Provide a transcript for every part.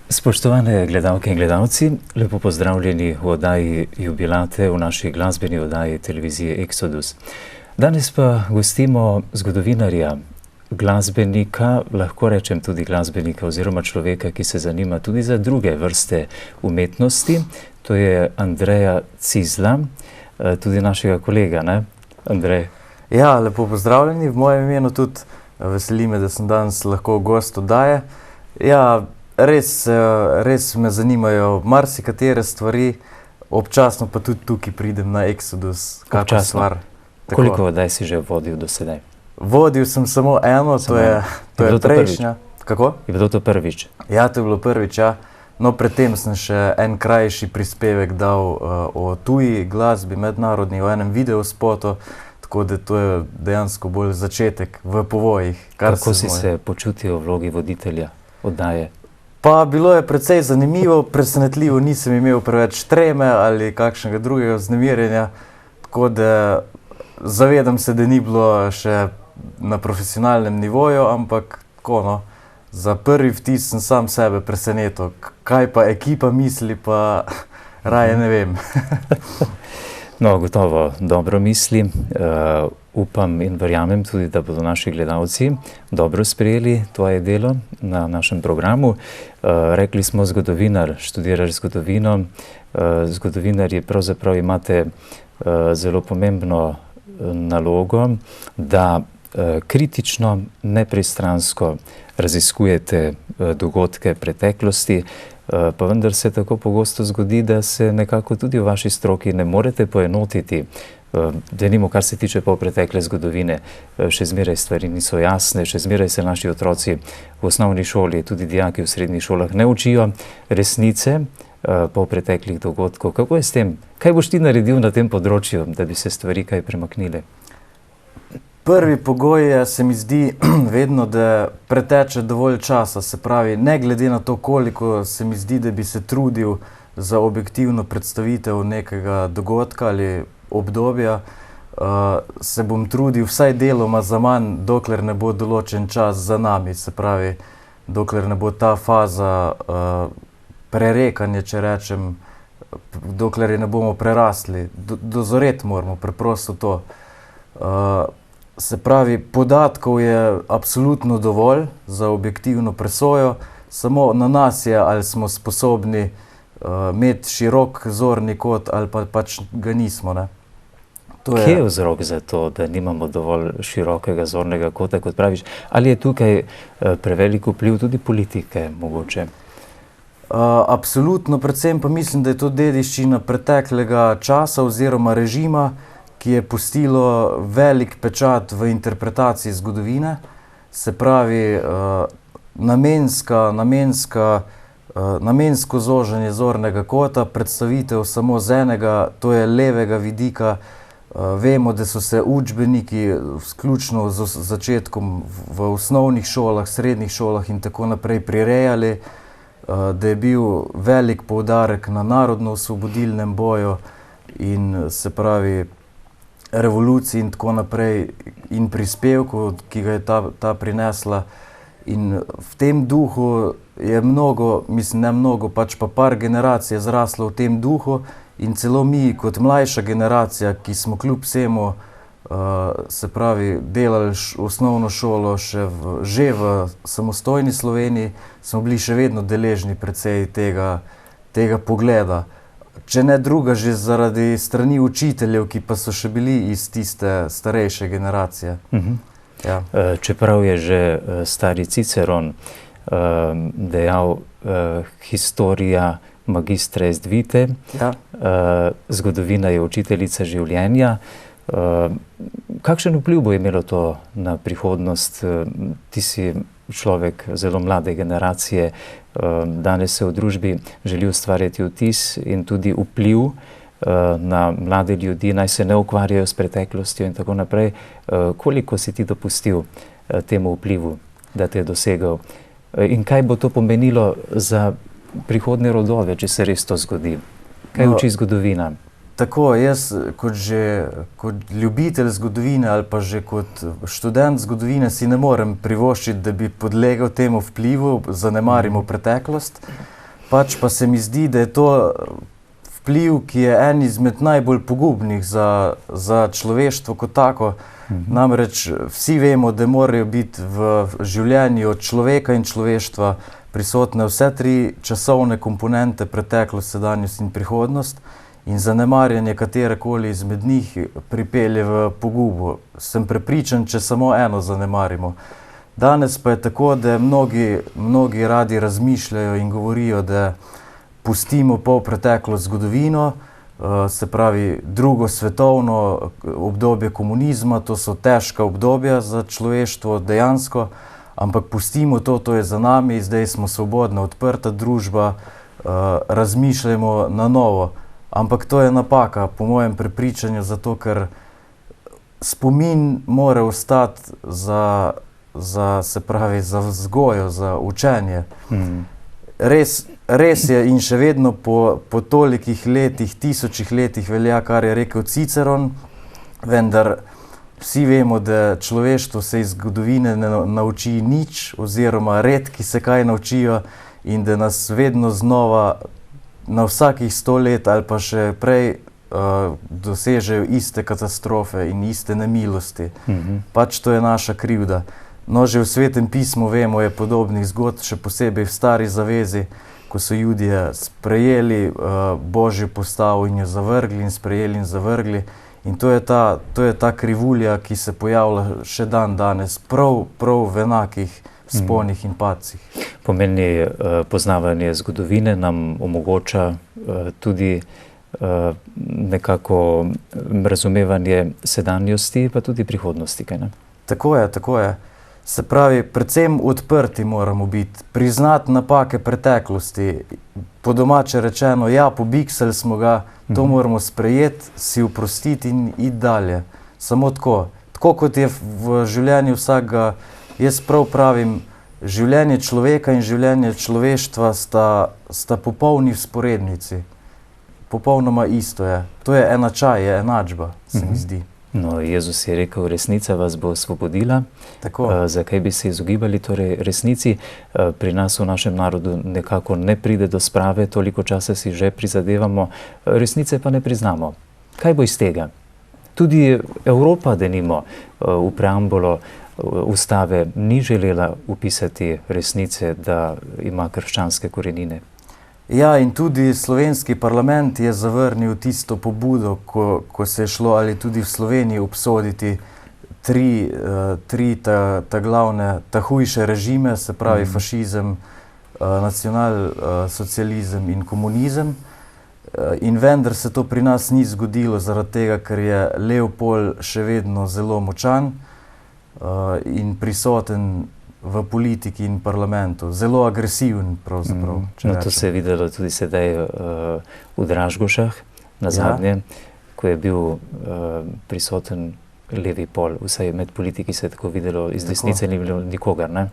Spoštovane gledalke in gledalci, lepo pozdravljeni v oddaji Jubilate v naši glasbeni oddaji televizije Exodus. Danes pa gostimo zgodovinarja, glasbenika, lahko rečem tudi glasbenika oziroma človeka, ki se zanima tudi za druge vrste umetnosti. To je Andreja Cizlja, tudi našega kolega, ne, Andrej? Ja, lepo pozdravljeni, v mojem imenu tudi. Veseli me, da sem danes lahko gost oddaje. Ja, res me zanimajo marsikatere stvari, občasno pa tudi tukaj pridem na Exodus, kakšna stvar. Koliko oddaj si že vodil do sedaj? Vodil sem samo eno, to je prejšnja. Kako? Je bilo to prvič? Ja, to je bilo prvič, ja. No, predtem sem še en krajši prispevek dal o tuji glasbi, mednarodni, o enem videospotu, tako da to je dejansko bolj začetek v povojih. Kako si se počutil v vlogi voditelja oddaje? Pa bilo je precej zanimivo, presenetljivo, nisem imel preveč treme ali kakšnega drugega vznemirjenja, tako da zavedam se, da ni bilo še na profesionalnem nivoju, ampak tako no, za prvi vtis sem sam sebe presenetil. Kaj pa ekipa misli, pa raje ne vem. No, gotovo dobro misli. Upam in verjamem tudi, da bodo naši gledalci dobro sprejeli tvoje delo na našem programu. Rekli smo zgodovinar, študiraš zgodovino. Zgodovinarji pravzaprav imate zelo pomembno nalogo, da kritično, nepristransko raziskujete dogodke preteklosti, pa vendar se tako pogosto zgodi, da se nekako tudi v vaši stroki ne morete poenotiti. Denimo, kar se tiče polpretekle zgodovine, še zmeraj stvari niso jasne, še zmeraj se naši otroci v osnovni šoli, tudi dijaki v srednjih šolah ne učijo resnice polpreteklih dogodkov. Kako je s tem? Kaj boš ti naredil na tem področju, da bi se stvari kaj premaknile? Prvi pogoj je, se mi zdi, vedno, da preteče dovolj časa, se pravi, ne glede na to, koliko se mi zdi, da bi se trudil za objektivno predstavitev nekega dogodka ali obdobja, se bom trudil vsaj deloma za manj, dokler ne bo določen čas za nami, se pravi, dokler ne bo ta faza prerekanja, če rečem, dokler je ne bomo prerasli. Dozoreti moramo, preprosto to. Se pravi, podatkov je absolutno dovolj za objektivno presojo, samo na nas je, ali smo sposobni imeti širok zorni kot ali pa pač ga nismo, ne. Kje je vzrok za to, da nimamo dovolj širokega zornega kota, kot praviš? Ali je tukaj prevelik vpliv tudi politike, mogoče? Absolutno, predvsem pa mislim, da je to dediščina preteklega časa oziroma režima, ki je pustilo velik pečat v interpretaciji zgodovine. Se pravi, namensko zoženje zornega kota, predstavitev samo z enega, to je levega vidika. Vemo, da so se učbeniki, vključno z začetkom v osnovnih šolah, srednjih šolah in tako naprej prirejali, da je bil velik poudarek na narodno-osvobodilnem boju in se pravi revoluciji in tako naprej in prispevku, ki ga je ta prinesla. In v tem duhu je mnogo, mislim ne mnogo, pač pa par generacij je zraslo v tem duhu in celo mi kot mlajša generacija, ki smo kljub vsemu, se pravi, delali osnovno šolo že v samostojni Sloveniji, smo bili še vedno deležni precej tega pogleda. Če ne druga, že zaradi strani učiteljev, ki pa so še bili iz tiste starejše generacije. Ja. Čeprav je že stari Ciceron dejal historia magistra est vitae, ja. Zgodovina je učiteljica življenja. Kakšen vpliv bo imelo to na prihodnost? Ti si človek zelo mlade generacije, danes se v družbi želi ustvarjati vtis in tudi vpliv na mlade ljudi, naj se ne ukvarjajo s preteklostjo in tako naprej. Koliko si ti dopustil temu vplivu, da te je dosegal? In kaj bo to pomenilo za prihodnje rodove, če se res to zgodi? Kaj uči zgodovina? Tako, jaz kot ljubitelj zgodovine ali pa že kot študent zgodovine si ne morem privoščiti, da bi podlegel temu vplivu, zanemarimo preteklost. Pač pa se mi zdi, da je to vpliv, ki je en izmed najbolj pogubnih za človeštvo kot tako. Namreč vsi vemo, da morajo biti v življenju človeka in človeštva prisotne vse tri časovne komponente, preteklost, sedanjost in prihodnost, in zanemarjanje katerekoli izmed njih pripelje v pogubo. Sem prepričan, če samo eno zanemarimo. Danes pa je tako, da mnogi radi razmišljajo in govorijo, da pustimo polpreteklo zgodovino, se pravi drugo svetovno obdobje komunizma, to so težka obdobja za človeštvo dejansko, ampak pustimo to, to je za nami, zdaj smo svobodna, odprta družba, razmišljamo na novo. Ampak to je napaka, po mojem prepričanju, zato ker spomin mora ostati se pravi, za vzgojo, za učenje. Res je in še vedno po tolikih letih, tisočih letih velja, kar je rekel Ciceron, vendar vsi vemo, da človeštvo se iz zgodovine ne nauči nič, oziroma redki se kaj naučijo in da nas vedno znova na vsakih 100 let ali pa še prej dosežejo iste katastrofe in iste nemilosti. Pač to je naša krivda. No, že v Svetem pismu vemo, je podobnih zgodb, še posebej v Stari zavezi, ko so Judje sprejeli Božjo postavo in jo zavrgli in sprejeli in zavrgli. In to je ta krivulja, ki se pojavlja še dan danes, prav v enakih vzponih in padcih. Pomeni poznavanje zgodovine nam omogoča tudi nekako razumevanje sedanjosti, pa tudi prihodnosti, kaj ne? Tako je. Se pravi, predvsem odprti moramo biti, priznati napake preteklosti, po domače rečeno, ja, pobiksali smo ga, to moramo sprejeti, si oprostiti in iti dalje. Samo tako. Tako kot je v življenju vsakega, jaz prav pravim, življenje človeka in življenje človeštva sta popolni vzporednici. Popolnoma isto je. To je enačaj, je enačba, se mi zdi. No, Jezus je rekel, resnica vas bo osvobodila. Tako. Zakaj bi se izogibali torej resnici? Pri nas v našem narodu nekako ne pride do sprave, toliko časa si že prizadevamo, resnice pa ne priznamo. Kaj bo iz tega? Tudi Evropa, denimo, v preambulo ustave ni želela upisati resnice, da ima krščanske korenine. Ja, in tudi slovenski parlament je zavrnil tisto pobudo, ko se je šlo ali tudi v Sloveniji obsoditi tri ta glavne, ta hujše režime, se pravi fašizem, nacionalsocializem in komunizem. In vendar se to pri nas ni zgodilo zaradi tega, ker je lev pol še vedno zelo močan in prisoten v politiki in parlamentu. Zelo agresiven pravzaprav. No, to se je videlo tudi sedaj v Dražgošah, na zadnje, ko je bil prisoten levi pol. Vsaj med politiki se je tako videlo, iz desnice ni bilo nikogar, ne?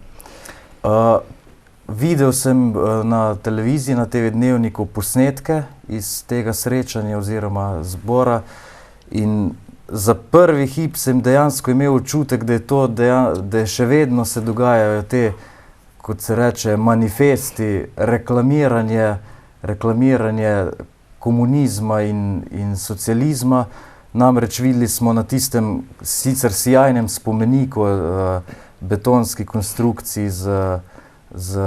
Videl sem na televiziji, na TV Dnevniku posnetke iz tega srečanja oziroma zbora in za prvi hip sem dejansko imel občutek, da je še vedno se dogajajo te, kot se reče, manifesti, reklamiranje komunizma in socializma. Namreč videli smo na tistem sicer sjajnem spomeniku, betonski konstrukciji z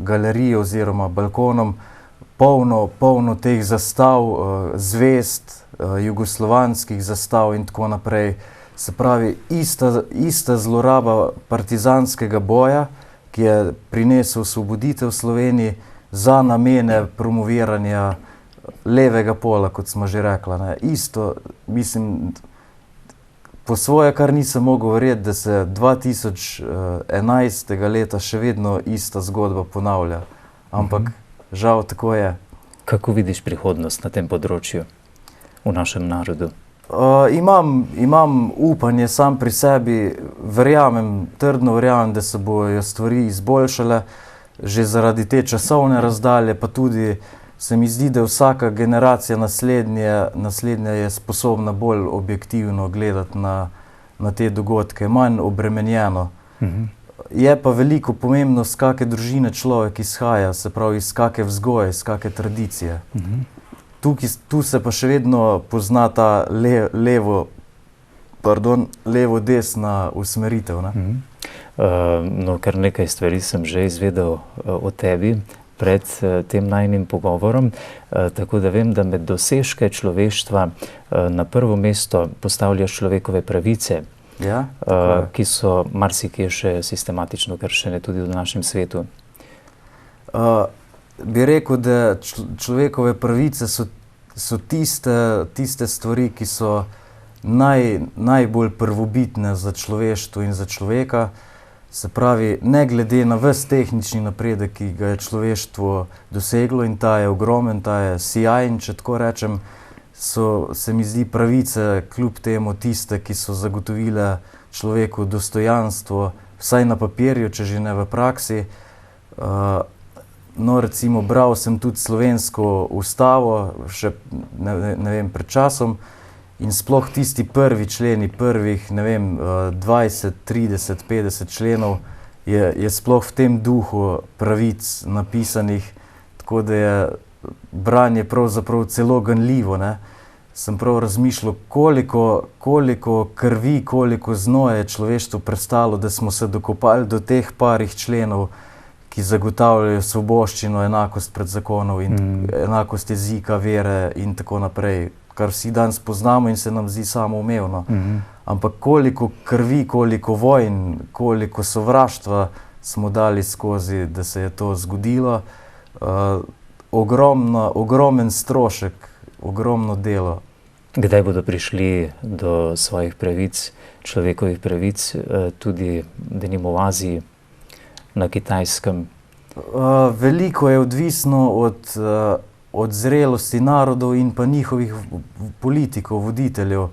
galerijo oziroma balkonom, polno teh zastav, zvezd, jugoslovanskih zastav in tako naprej. Se pravi, ista zloraba partizanskega boja, ki je prinesel osvoboditev Sloveniji za namene promoviranja levega pola, kot smo že rekla, ne. Isto, mislim, po svoje, kar nisem mogel verjeti, da se 2011. leta še vedno ista zgodba ponavlja. Ampak žal tako je. Kako vidiš prihodnost na tem področju v našem narodu? Imam upanje sam pri sebi, trdno verjamem, da se bojo stvari izboljšale, že zaradi te časovne razdalje, pa tudi se mi zdi, da vsaka generacija naslednja je sposobna bolj objektivno gledati na te dogodke, manj obremenjeno. Je pa veliko pomembno, z kakšne družine človek izhaja, se pravi, iz kakšne vzgoje, iz kakšne tradicije. Tu se pa še vedno pozna ta levo-desna usmeritev. Ne? No, kar nekaj stvari sem že izvedel o tebi pred tem najnim pogovorom, tako da vem, da med dosežke človeštva na prvo mesto postavljaš človekove pravice, Ja, ki so marsikje še sistematično kršene tudi v našem svetu. Bi rekel, da človekove pravice so tiste stvari, ki so najbolj prvobitne za človeštvo in za človeka. Se pravi, ne glede na ves tehnični napredek, ki ga je človeštvo doseglo, in ta je ogromen, ta je sijajen, če tako rečem, se mi zdi pravice kljub temu tiste, ki so zagotovile človeku dostojanstvo, vsaj na papirju, če že ne v praksi. No, recimo, bral sem tudi slovensko ustavo, še ne vem, pred časom, in sploh tisti prvi členi, prvih, ne vem, 20, 30, 50 členov je sploh v tem duhu pravic napisanih, tako da je branje pravzaprav celo ganljivo, ne. Sem prav razmišljal, koliko krvi, koliko znoja je človeštvo prestalo, da smo se dokopali do teh parih členov, ki zagotavljajo svoboščino, enakost pred zakonom in enakost jezika, vere in tako naprej, kar vsi danes poznamo in se nam zdi samoumevno. Ampak koliko krvi, koliko vojn, koliko sovraštva smo dali skozi, da se je to zgodilo. Ogromen strošek, ogromno delo. Kdaj bodo prišli do svojih pravic, človekovih pravic, tudi denimo v Aziji, na Kitajskem? Veliko je odvisno od zrelosti narodov in pa njihovih politikov, voditeljev.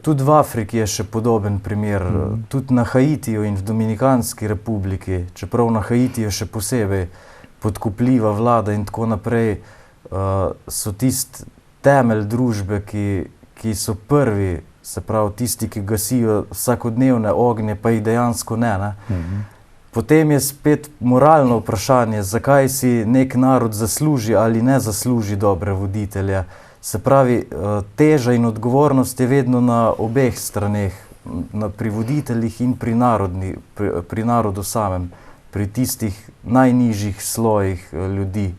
Tudi v Afriki je še podoben primer, tudi na Haitiju in v Dominikanski republiki, čeprav na Haitiju še posebej podkupljiva vlada in tako naprej, so tisti temelj družbe, ki so prvi, se pravi tisti, ki gasijo vsakodnevne ognje, pa jih dejansko ne. Potem je spet moralno vprašanje, zakaj si nek narod zasluži ali ne zasluži dobre voditelje. Se pravi, teža in odgovornost je vedno na obeh straneh, pri voditeljih in pri narodu samem, pri tistih najnižjih slojih ljudi.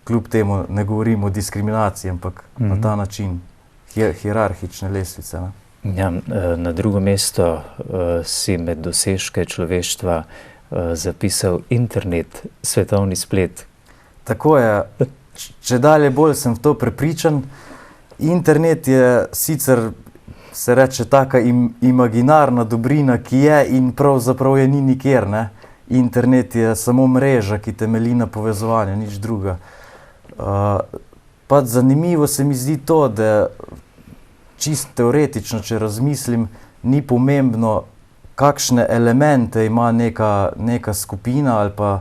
Kljub temu ne govorim o diskriminaciji, ampak na ta način, hierarhične lestvice. Ne? Ja, na drugo mesto si med dosežke človeštva zapisal internet, svetovni splet. Tako je. Če dalje bolj sem v to prepričan. Internet je sicer, se reče, taka imaginarna dobrina, ki je in pravzaprav je ni nikjer. Ne? Internet je samo mreža, ki temelji na povezovanju, nič druga. Pa zanimivo se mi zdi to, da čisto teoretično, če razmislim, ni pomembno, kakšne elemente ima neka skupina ali pa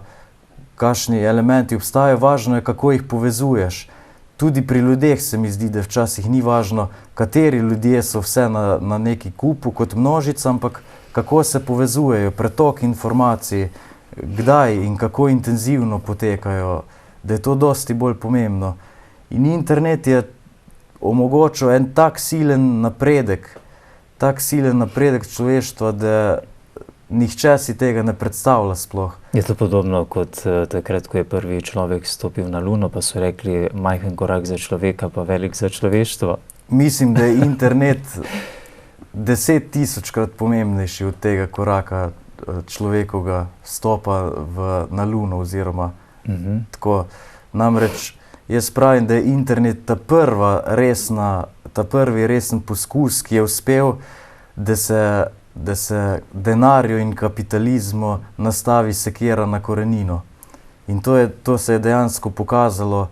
kakšni elementi obstajajo, važno je, kako jih povezuješ. Tudi pri ljudeh se mi zdi, da včasih ni važno, kateri ljudje so vse na neki kupu kot množica, ampak kako se povezujejo, pretok informacij, kdaj in kako intenzivno potekajo, da je to dosti bolj pomembno. In internet je omogočil en tak silen napredek človeštva, da nihče si tega ne predstavlja sploh. Je to podobno kot takrat, ko je prvi človek stopil na Luno, pa so rekli, majhen korak za človeka, pa velik za človeštvo? Mislim, da je internet 10.000-krat pomembnejši od tega koraka človekovega stopa na Luno oziroma tako. Namreč jaz pravim, da je internet ta prvi resen poskus, ki je uspel, da se denarju in kapitalizmu nastavi sekira na korenino. In to se je dejansko pokazalo,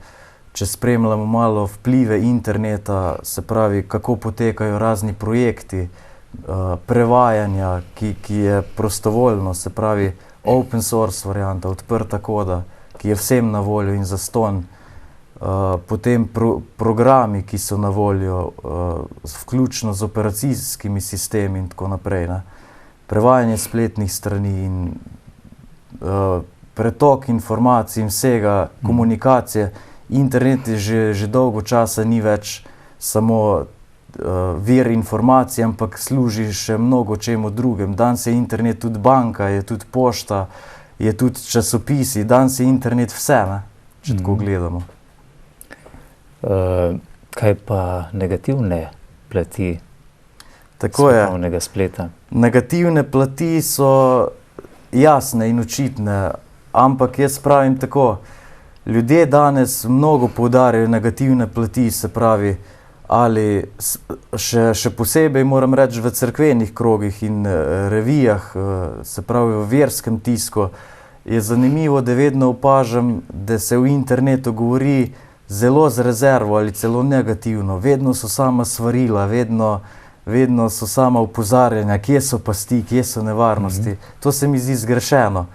če spremljamo malo vplive interneta, se pravi, kako potekajo razni projekti, prevajanja, ki je prostovoljno, se pravi, open source varianta, odprta koda, ki je vsem na voljo in zastonj. Potem programi, ki so na voljo, vključno z operacijskimi sistemi in tako naprej. Ne. prevajanje spletnih strani in pretok informacij in vsega, komunikacije. Internet je že dolgo časa ni več samo vir informacij, ampak služi še mnogo čemu drugem. Danes je internet tudi banka, je tudi pošta, je tudi časopisi, danes je internet vse, ne? Če tako gledamo. Kaj pa negativne plati svetovnega spleta? Negativne plati so jasne in očitne, ampak jaz pravim tako, ljudje danes mnogo poudarjajo negativne plati, se pravi, ali še posebej moram reči v cerkvenih krogih in revijah, se pravi v verskem tisku, je zanimivo, da vedno opažam, da se v internetu govori zelo z rezervo ali celo negativno. Vedno so sama svarila, vedno so sama opozarjanja, kje so pasti, kje so nevarnosti. To se mi zdi zgrešeno.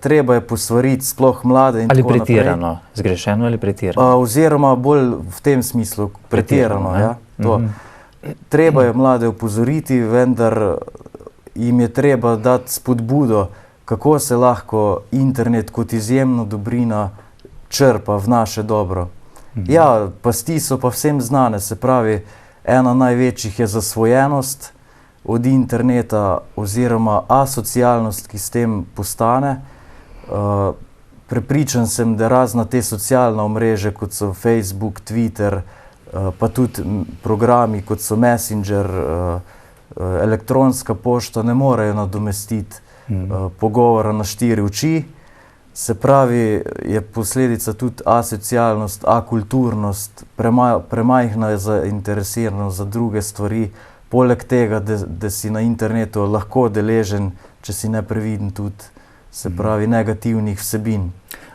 Treba je posvariti sploh mlade in ali tako naprej. pretirano? Zgrešeno ali pretirano? Oziroma bolj v tem smislu, pretirano. Ja, to. Treba je mlade opozoriti, vendar jim je treba dati spodbudo, kako se lahko internet kot izjemno dobrina črpa v naše dobro. Ja, pasti so pa vsem znane, se pravi, ena največjih je zasvojenost od interneta oziroma asocialnost, ki s tem postane. Prepričan sem, da razna te socialna omrežja, kot so Facebook, Twitter, pa tudi programi, kot so Messenger, elektronska pošta, ne morejo nadomestiti pogovora na 4 oči. Se pravi, je posledica tudi asocialnost, akulturnost, premajhna zainteresiranost za druge stvari, poleg tega, da si na internetu lahko deležen, če si nepreviden tudi, se pravi, negativnih vsebin.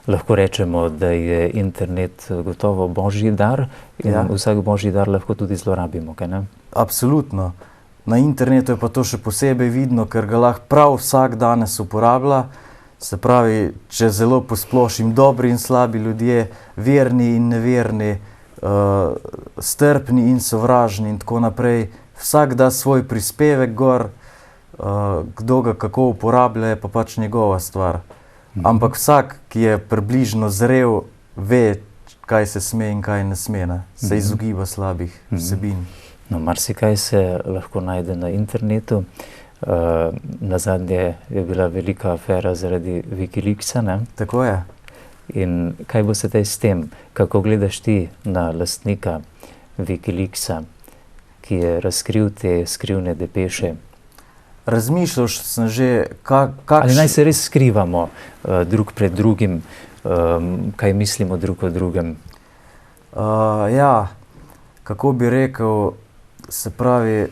Lahko rečemo, da je internet gotovo božji dar in vsak božji dar lahko tudi zlorabimo, kaj ne? Absolutno. Na internetu je pa to še posebej vidno, ker ga lahko prav vsak danes uporablja. Se pravi, če zelo posplošim, dobri in slabi ljudje, verni in neverni, strpni in sovražni in tako naprej. Vsak da svoj prispevek gor, kdo ga kako uporablja, je pa pač njegova stvar. Ampak vsak, ki je približno zrel, ve, kaj se sme in kaj ne sme, ne? Se izogiba slabih vsebin. No, marsikaj se lahko najde na internetu. Nazadnje je bila velika afera zaradi Wikileaksa, ne? Tako je. In kaj bo se tej s tem? Kako gledaš ti na lastnika Wikileaksa, ki je razkril te skrivne depeše? Razmišljal sem že, Ali naj se res skrivamo drug pred drugim, kaj mislimo drug o drugem? Ja, kako bi rekel, se pravi,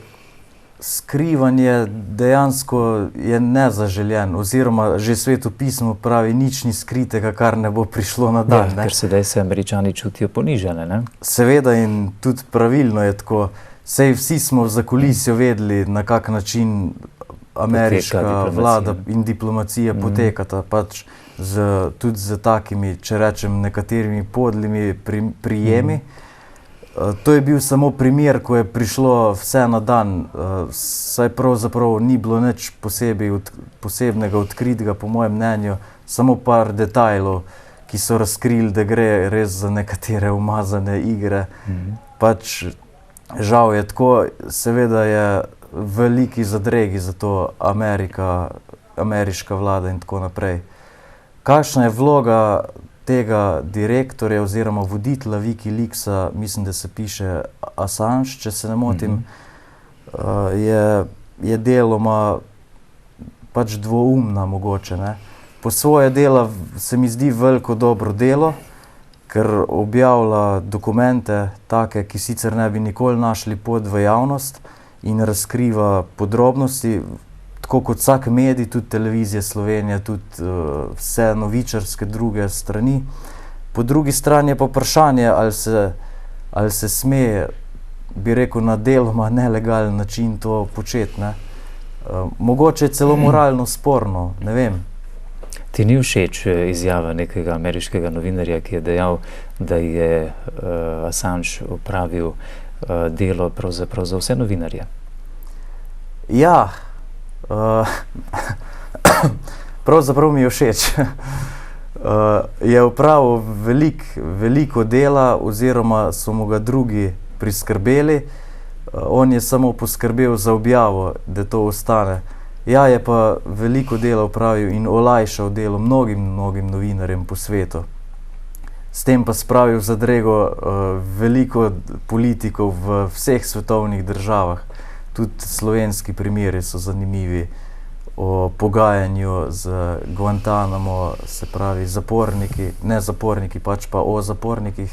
skrivanje dejansko je nezaželjen, oziroma že svetopismo pravi, nič ni skritega, kar ne bo prišlo na dan. Ja, ker sedaj se Američani čutijo ponižane, ne? Seveda in tudi pravilno je tako. Sej vsi smo v zakulisju vedeli, na kak način ameriška vlada in diplomacija potekata, pač tudi z takimi, če rečem, nekaterimi podlimi prijemi. To je bil samo primer, ko je prišlo vse na dan, saj pravzaprav ni bilo nič posebnega odkritega, po mojem mnenju, samo par detajlov, ki so razkrili, da gre res za nekatere umazane igre. Pač žal je tako, seveda je veliki zadregi za to ameriška vlada in tako naprej. Kakšna je vloga tega direktorja oziroma voditelja Wikileaksa, mislim, da se piše Assange, če se ne motim, je deloma pač dvoumna mogoče, ne. Po svoje dela se mi zdi veliko dobro delo, ker objavlja dokumente take, ki sicer ne bi nikoli našli pot v javnost in razkriva podrobnosti, tako kot vsak medij, tudi Televizija Slovenija, tudi vse novičarske druge strani. Po drugi strani je pa vprašanje, ali se sme, bi rekel, na deloma nelegalen način to početi, ne. Mogoče je celo moralno sporno, ne vem. Ti ni všeč izjava nekega ameriškega novinarja, ki je dejal, da je Assange opravil delo pravzaprav za vse novinarje? Ja, Pravzaprav mi je všeč. Je opravil veliko dela oziroma so mu ga drugi priskrbeli. On je samo poskrbel za objavo, da to ostane. Ja, je pa veliko dela opravil in olajšal delo mnogim novinarjem po svetu. S tem pa spravil v zadrego veliko politikov v vseh svetovnih državah. Tudi slovenski primeri so zanimivi o pogajanju z Guantanamo, se pravi zaporniki, ne zaporniki, pač pa o zapornikih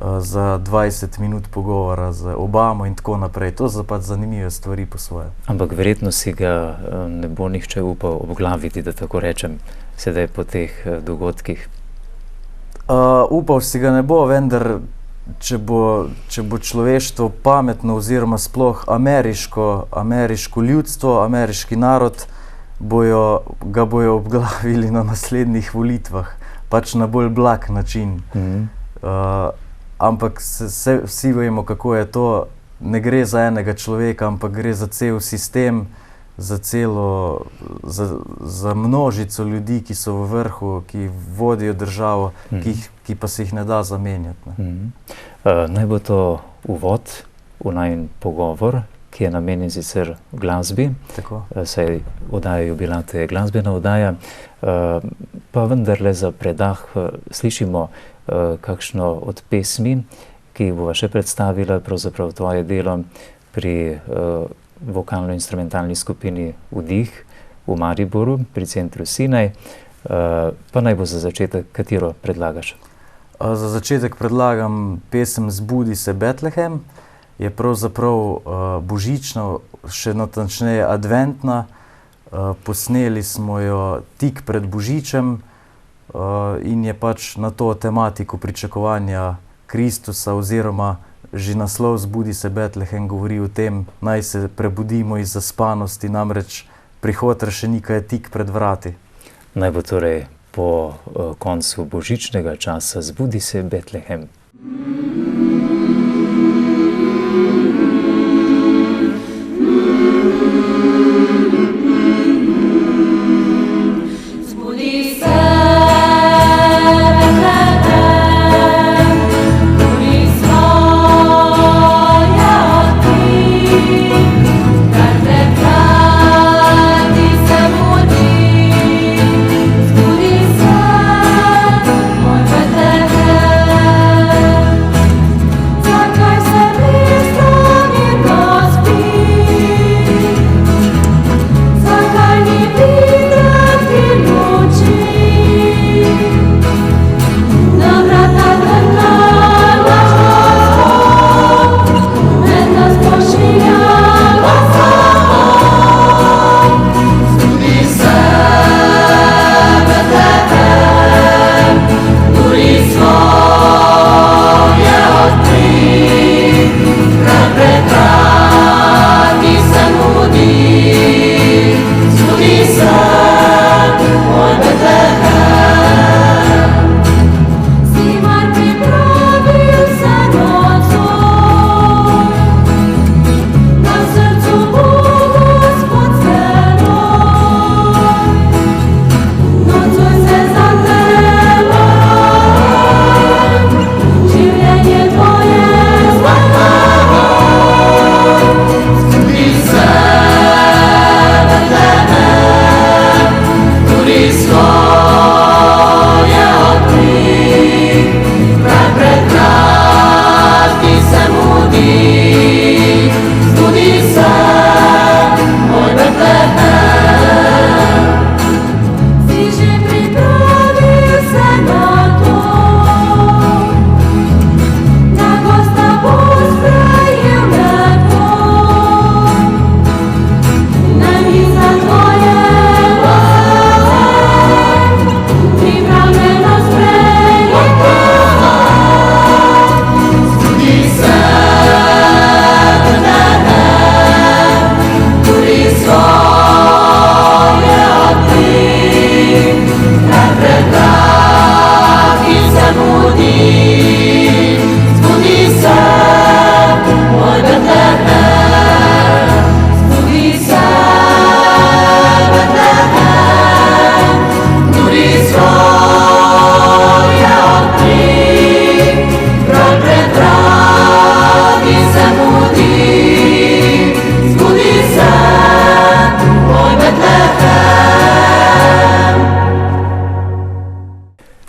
za 20 minut pogovora z Obamo in tako naprej. To so pač zanimive stvari po svoje. Ampak verjetno si ga ne bo nihče upal obglaviti, da tako rečem, sedaj po teh dogodkih. Upal si ga ne bo, vendar če bo človeštvo pametno oziroma sploh ameriško ljudstvo, ameriški narod, ga bojo obglavili na naslednjih volitvah, pač na bolj blag način. Ampak vsi vemo, kako je to. Ne gre za enega človeka, ampak gre za cel sistem, za množico ljudi, ki so v vrhu, ki vodijo državo, ki pa se jih ne da zamenjati. Naj bo to uvod v najin pogovor, ki je namenjen sicer glasbi. Tako. Saj oddaja Jubilat je glasbena oddaja, pa vendarle za predah slišimo kakšno od pesmi, ki jih bova še predstavila, pravzaprav tvoje delo pri vokalno-instrumentalni skupini Vdih v Mariboru, pri centru Sinaj. Pa naj bo za začetek, katero predlagaš? Za začetek predlagam pesem Zbudi se Betlehem. Je pravzaprav božična, še natančneje adventna. Posneli smo jo tik pred Božičem in je pač na to tematiko pričakovanja Kristusa oziroma že naslov Zbudi se Betlehem govori o tem, naj se prebudimo iz zaspanosti, namreč prihod rešenika je tik pred vrati. Naj bo torej po koncu božičnega časa Zbudi se Betlehem. Zbudi se, moj Betlehem.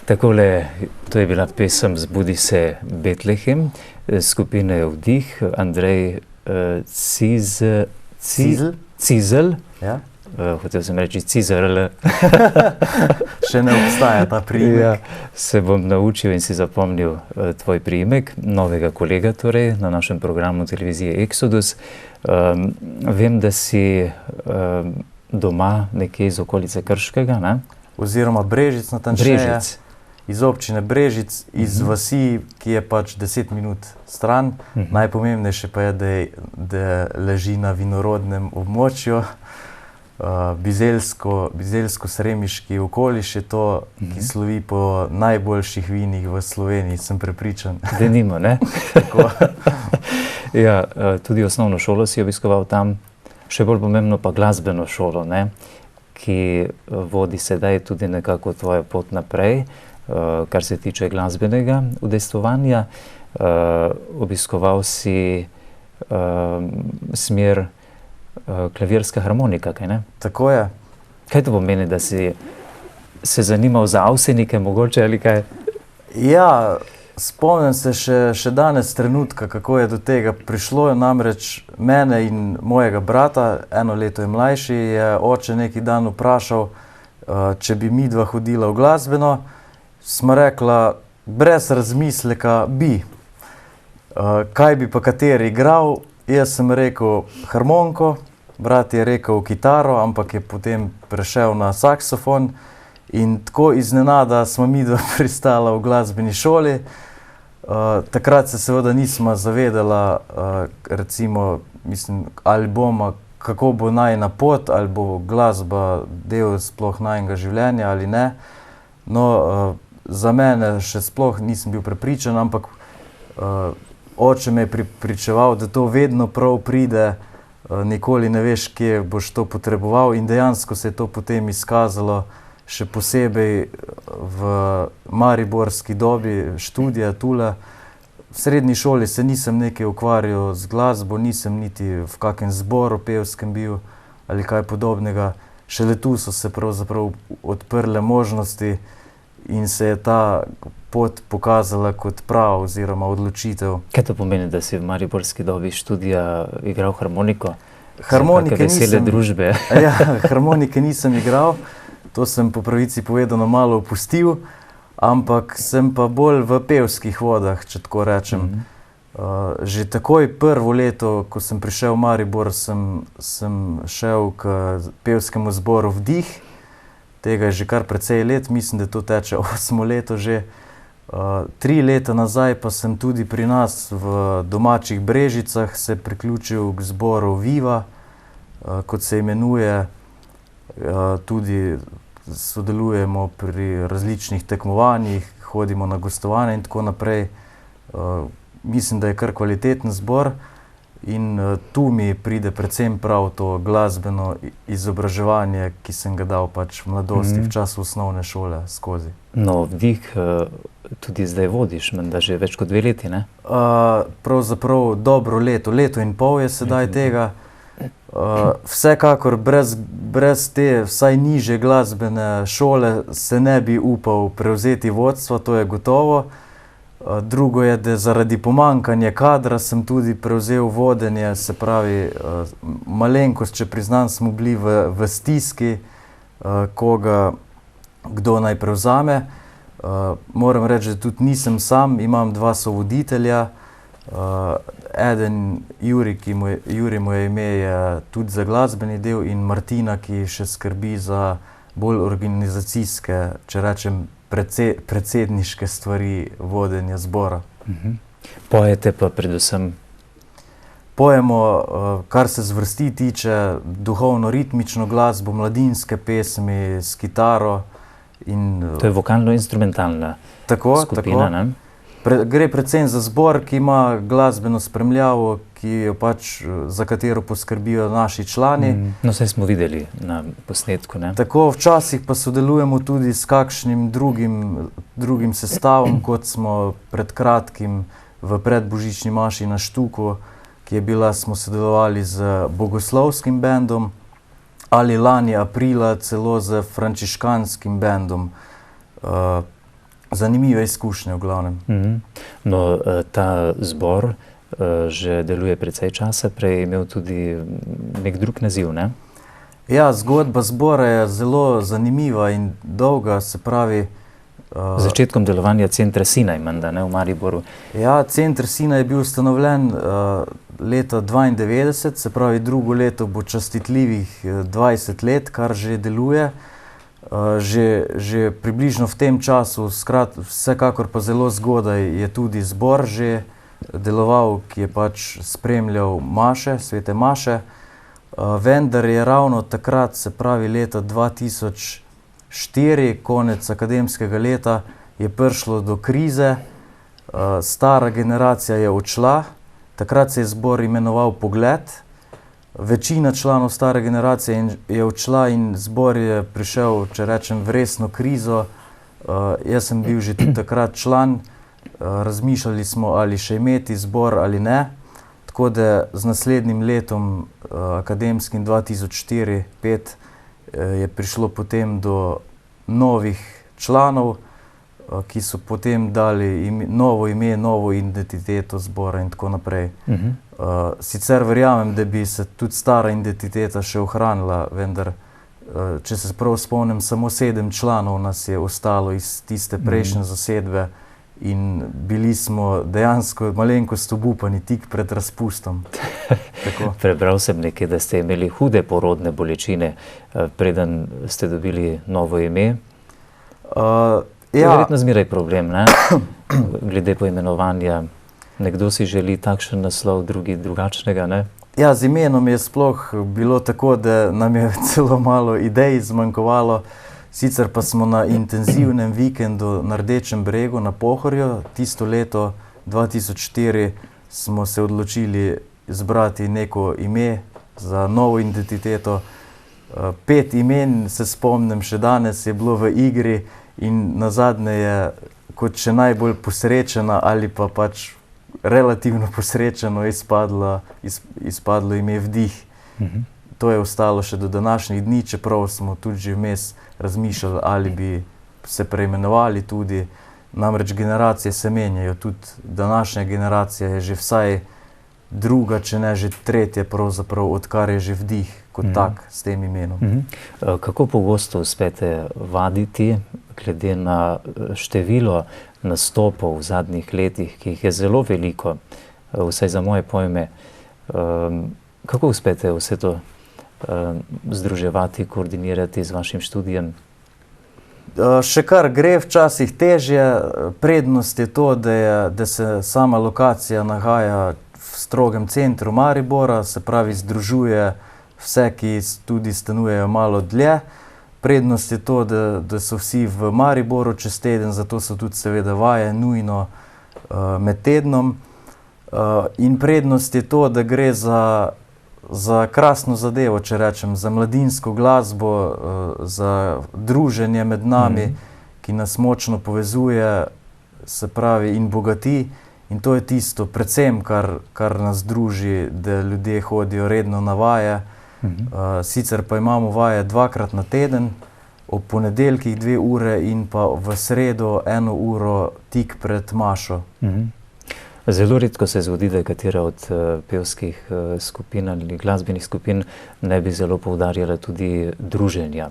Takole, to je bila pesem Zbudi se Betlehem, skupine Vdih, Andrej Cizelj. Ja? Hotel sem reči Cizelj. Še ne obstaja ta priimek. Ja, se bom naučil in si zapomnil tvoj priimek, novega kolega torej, na našem programu televizije Exodus. Vem, da si doma nekje iz okolice Krškega, ne? Oziroma Brežic natančneje. Brežic. Iz občine Brežic, iz vasi, ki je pač 10 minut stran. Najpomembnejše pa je, da leži na vinorodnem območju. Bizeljsko-sremiški okoliš je to, ki slovi po najboljših vinih v Sloveniji, sem prepričan. Denimo, ne? Tako. Ja, tudi osnovno šolo si obiskoval tam, še bolj pomembno pa glasbeno šolo, ne? Ki vodi sedaj tudi nekako tvojo pot naprej, kar se tiče glasbenega udejstvovanja. Obiskoval si smer klavirska harmonika, kaj ne? Tako je. Kaj to pomeni, da si se zanimal za avsenike mogoče ali kaj? Ja, spomnim se še danes trenutka, kako je do tega prišlo. Namreč mene in mojega brata, 1 leto je mlajši, je oče neki dan vprašal, če bi midva hodila v glasbeno. Sva rekla, brez razmisleka bi. Kaj bi pa kateri igral? Jaz sem rekel harmoniko, brat je rekel kitaro, ampak je potem prešel na saksofon. In tako iznenada smo midva pristala v glasbeni šoli. Takrat se seveda nisma zavedala, recimo, ali bomo, kako bo najina pot, ali bo glasba del sploh najinega življenja ali ne. No, za mene še sploh nisem bil prepričan, ampak oče me je prepričeval, da to vedno prav pride, nikoli ne veš, kje boš to potreboval, in dejansko se je to potem izkazalo še posebej v mariborski dobi študija tule. V srednji šoli se nisem nekaj ukvarjal z glasbo, nisem niti v kakem zboru pevskem bil ali kaj podobnega. Šele tu so se pravzaprav odprle možnosti in se je ta pot pokazala kot prava oziroma odločitev. Kaj to pomeni, da si v mariborski dobi študija igral harmoniko? Harmonike nisem, družbe. Ja, harmonike nisem igral, to sem po pravici povedano malo opustil, ampak sem pa bolj v pevskih vodah, če tako rečem. Že takoj prvo leto, ko sem prišel v Maribor, sem šel k pevskemu zboru Vdih. Tega je že kar precej let, mislim, da to teče 8 leto že. 3 leta nazaj pa sem tudi pri nas v domačih Brežicah se priključil k zboru Viva, kot se imenuje. Tudi sodelujemo pri različnih tekmovanjih, hodimo na gostovanja in tako naprej. Mislim, da je kar kvaliteten zbor in tu mi pride predvsem prav to glasbeno izobraževanje, ki sem ga dal pač v mladosti, v času osnovne šole skozi. No, Vdih tudi zdaj vodiš, menda že več kot 2 leti, ne? Pravzaprav dobro leto in pol je sedaj tega. Vsekakor brez te vsaj nižje glasbene šole se ne bi upal prevzeti vodstva, to je gotovo. Drugo je, da zaradi pomanjkanja kadra sem tudi prevzel vodenje, se pravi, malenkost, če priznam, smo bili v stiski, kdo naj prevzame. Moram reči, da tudi nisem sam, imam 2 sovoditelja. Eden, Juri mu je ime, je tudi za glasbeni del, in Martina, ki še skrbi za bolj organizacijske, če rečem, predsedniške stvari vodenja zbora. Pojete pa predvsem? Pojemo, kar se zvrsti tiče, duhovno-ritmično glasbo, mladinske pesmi s kitaro. To je vokalno-instrumentalna skupina, ne? Gre predvsem za zbor, ki ima glasbeno spremljavo, za katero poskrbijo naši člani. No, saj smo videli na posnetku, ne? Tako, včasih pa sodelujemo tudi s kakšnim drugim sestavom, kot smo pred kratkim v predbožični maši na Štuku, ki je bila, smo sodelovali z bogoslovskim bendom, ali lani aprila celo z frančiškanskim bendom. zanimive izkušnje v glavnem. No, ta zbor že deluje precej časa, prej je imel tudi nek drug naziv, ne? Ja, zgodba zbora je zelo zanimiva in dolga, se pravi... Začetkom delovanja Centra Sinaj, menda, ne, v Mariboru. Ja, Center Sinaj je bil ustanovljen leta 1992, se pravi drugo leto bo častitljivih 20 let, kar že deluje. Že približno v tem času, vsekakor pa zelo zgodaj, je tudi zbor že deloval, ki je pač spremljal maše, svete maše. Vendar je ravno takrat, se pravi leta 2004, konec akademskega leta, je prišlo do krize, stara generacija je odšla, takrat se je zbor imenoval Pogled, večina članov stare generacije je odšla in zbor je prišel, če rečem, v resno krizo. Jaz sem bil že tudi takrat član, razmišljali smo, ali še imeti zbor ali ne, tako da z naslednjim letom, akademskim 2004-2005, je prišlo potem do novih članov, ki so potem dali novo ime, novo identiteto zbora in tako naprej. Sicer verjamem, da bi se tudi stara identiteta še ohranila, vendar, če se prav spomnim, samo 7 članov nas je ostalo iz tiste prejšnje zasedbe in bili smo dejansko malenkost obupani tik pred razpustom. Prebral sem nekaj, da ste imeli hude porodne bolečine, preden ste dobili novo ime. Verjetno zmeraj problem, ne? Glede poimenovanja. Nekdo si želi takšen naslov, drugi drugačnega, ne? Ja, z imenom je sploh bilo tako, da nam je celo malo idej zmanjkovalo. Sicer pa smo na intenzivnem vikendu na Rdečem bregu, na Pohorju, tisto leto 2004 smo se odločili zbrati neko ime za novo identiteto. 5 imen, se spomnim še danes, je bilo v igri in nazadnje je kot še najbolj posrečena ali pa pač relativno posrečeno izpadlo ime Vdih. To je ostalo še do današnjih dni, čeprav smo tudi že vmes razmišljali, ali bi se preimenovali tudi. Namreč generacije se menjajo, tudi današnja generacija je že vsaj druga, če ne že tretja pravzaprav, odkar je že Vdih kot tak s tem imenom. Kako pogosto uspete vaditi, glede na število nastopov v zadnjih letih, ki jih je zelo veliko, vsaj za moje pojme, kako uspete vse to združevati, koordinirati z vašim študijem? Še kar gre, včasih težje. Prednost je to, da se sama lokacija nahaja v strogem centru Maribora, se pravi združuje vse, ki tudi stanujejo malo dlje. Prednost je to, da so vsi v Mariboru čez teden, zato so tudi seveda vaje nujno med tednom. In prednost je to, da gre za krasno zadevo, če rečem, za mladinsko glasbo, za druženje med nami, ki nas močno povezuje, se pravi, in bogati. In to je tisto, predvsem, kar nas druži, da ljudje hodijo redno na vaje. Sicer pa imamo vaje 2-krat na teden, ob ponedeljkih 2 ure in pa v sredo 1 uro tik pred mašo. Zelo redko se zgodi, da katera od pevskih skupin ali glasbenih skupin ne bi zelo poudarjala tudi druženja.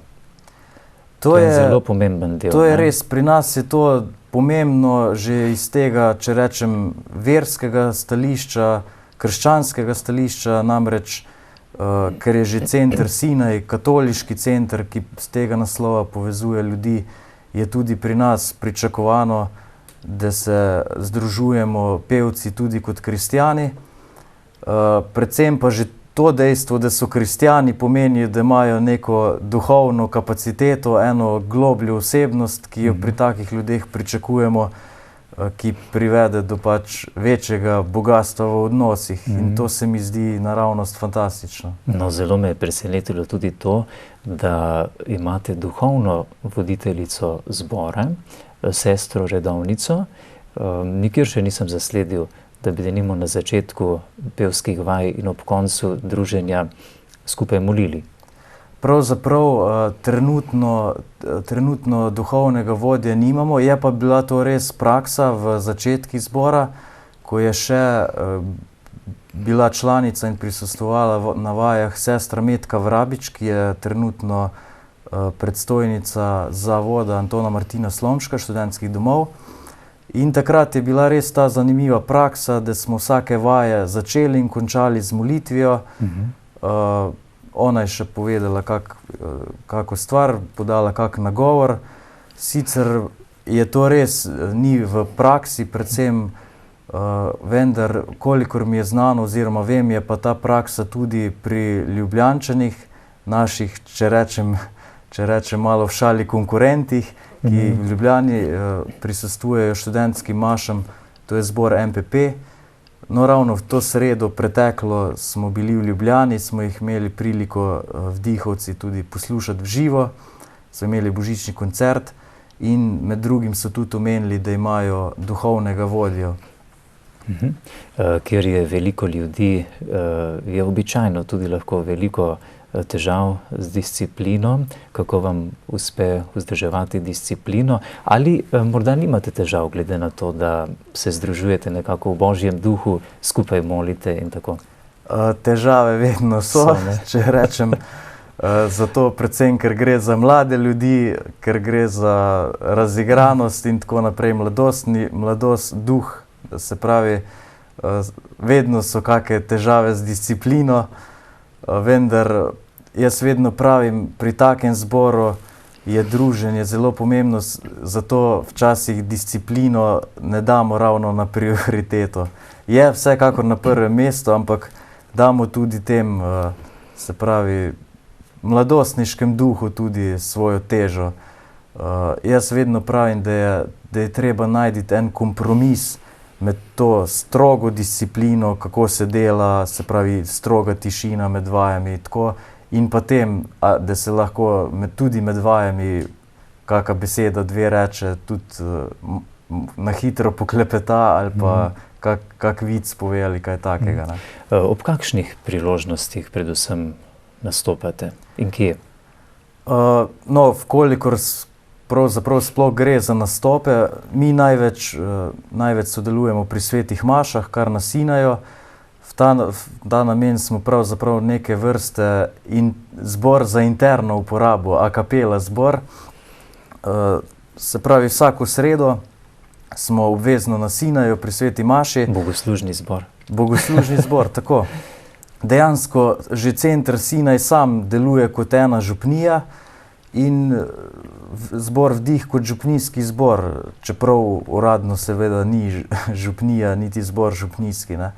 To je zelo pomemben del. To je res, pri nas je to pomembno že iz tega, če rečem, verskega stališča, krščanskega stališča, namreč ker je že Center Sinaj, katoliški center, ki z tega naslova povezuje ljudi, je tudi pri nas pričakovano, da se združujemo pevci tudi kot kristjani. Predvsem pa že to dejstvo, da so kristjani, pomeni, da imajo neko duhovno kapaciteto, eno globljo osebnost, ki jo pri takih ljudeh pričakujemo, ki privede do pač večjega bogatstva v odnosih. In to se mi zdi naravnost fantastično. No, zelo me je presenetilo tudi to, da imate duhovno voditeljico zbora, sestro redovnico. Nikjer še nisem zasledil, da bi denimo na začetku pevskih vaj in ob koncu druženja skupaj molili. Pravzaprav trenutno duhovnega vodja nimamo, je pa bila to res praksa v začetki zbora, ko je še bila članica in prisostvovala na vajah sestra Metka Vrabič, ki je trenutno predstojnica zavoda Antona Martina Slomška, študentskih domov. In takrat je bila res ta zanimiva praksa, da smo vsake vaje začeli in končali z molitvijo. Ona je še povedala kako stvar, podala kak nagovor. Sicer je to res ni v praksi, predvsem vendar, kolikor mi je znano oziroma vem, je pa ta praksa tudi pri Ljubljančanih, naših, če rečem malo v šali, konkurentih, ki v Ljubljani prisostvujejo študentskim mašam, to je zbor MPP. No, ravno v to sredo preteklo smo bili v Ljubljani, smo jih imeli priliko Vdihovci tudi poslušati v živo, so imeli božični koncert in med drugim so tudi omenili, da imajo duhovnega vodjo. Ker je veliko ljudi, je običajno tudi lahko veliko težav z disciplino. Kako vam uspe vzdrževati disciplino? Ali morda nimate težav, glede na to, da se združujete nekako v Božjem duhu, skupaj molite in tako? Težave vedno so, če rečem. Zato predvsem, ker gre za mlade ljudi, ker gre za razigranost in tako naprej, mladost, duh, se pravi, vedno so kakšne težave z disciplino, vendar jaz vedno pravim, pri takem zboru je druženje zelo pomembno, zato včasih disciplino ne damo ravno na prioriteto. Je vsekakor na prvem mestu, ampak damo tudi tem, se pravi, mladostniškem duhu tudi svojo težo. Jaz vedno pravim, da je treba najti en kompromis med to strogo disciplino, kako se dela, se pravi stroga tišina med vajami, tako, in pa tem, da se lahko tudi med vajami kakšna beseda, dve reče, tudi na hitro poklepeta ali pa kak vic pove ali kaj takega. Ne. Ob kakšnih priložnostih predvsem nastopate in kje? No, vkolikor pravzaprav sploh gre za nastope, mi največ sodelujemo pri svetih mašah, kar nasinajo. V ta namen smo pravzaprav neke vrste zbor za interno uporabo, a capella zbor. Se pravi, vsako sredo smo obvezno na Sinaju pri sveti maši. Bogoslužni zbor. Bogoslužni zbor, tako. Dejansko že center Sinaj sam deluje kot ena župnija in zbor Vdih kot župnijski zbor, čeprav uradno seveda ni župnija, niti zbor župnijski, ne.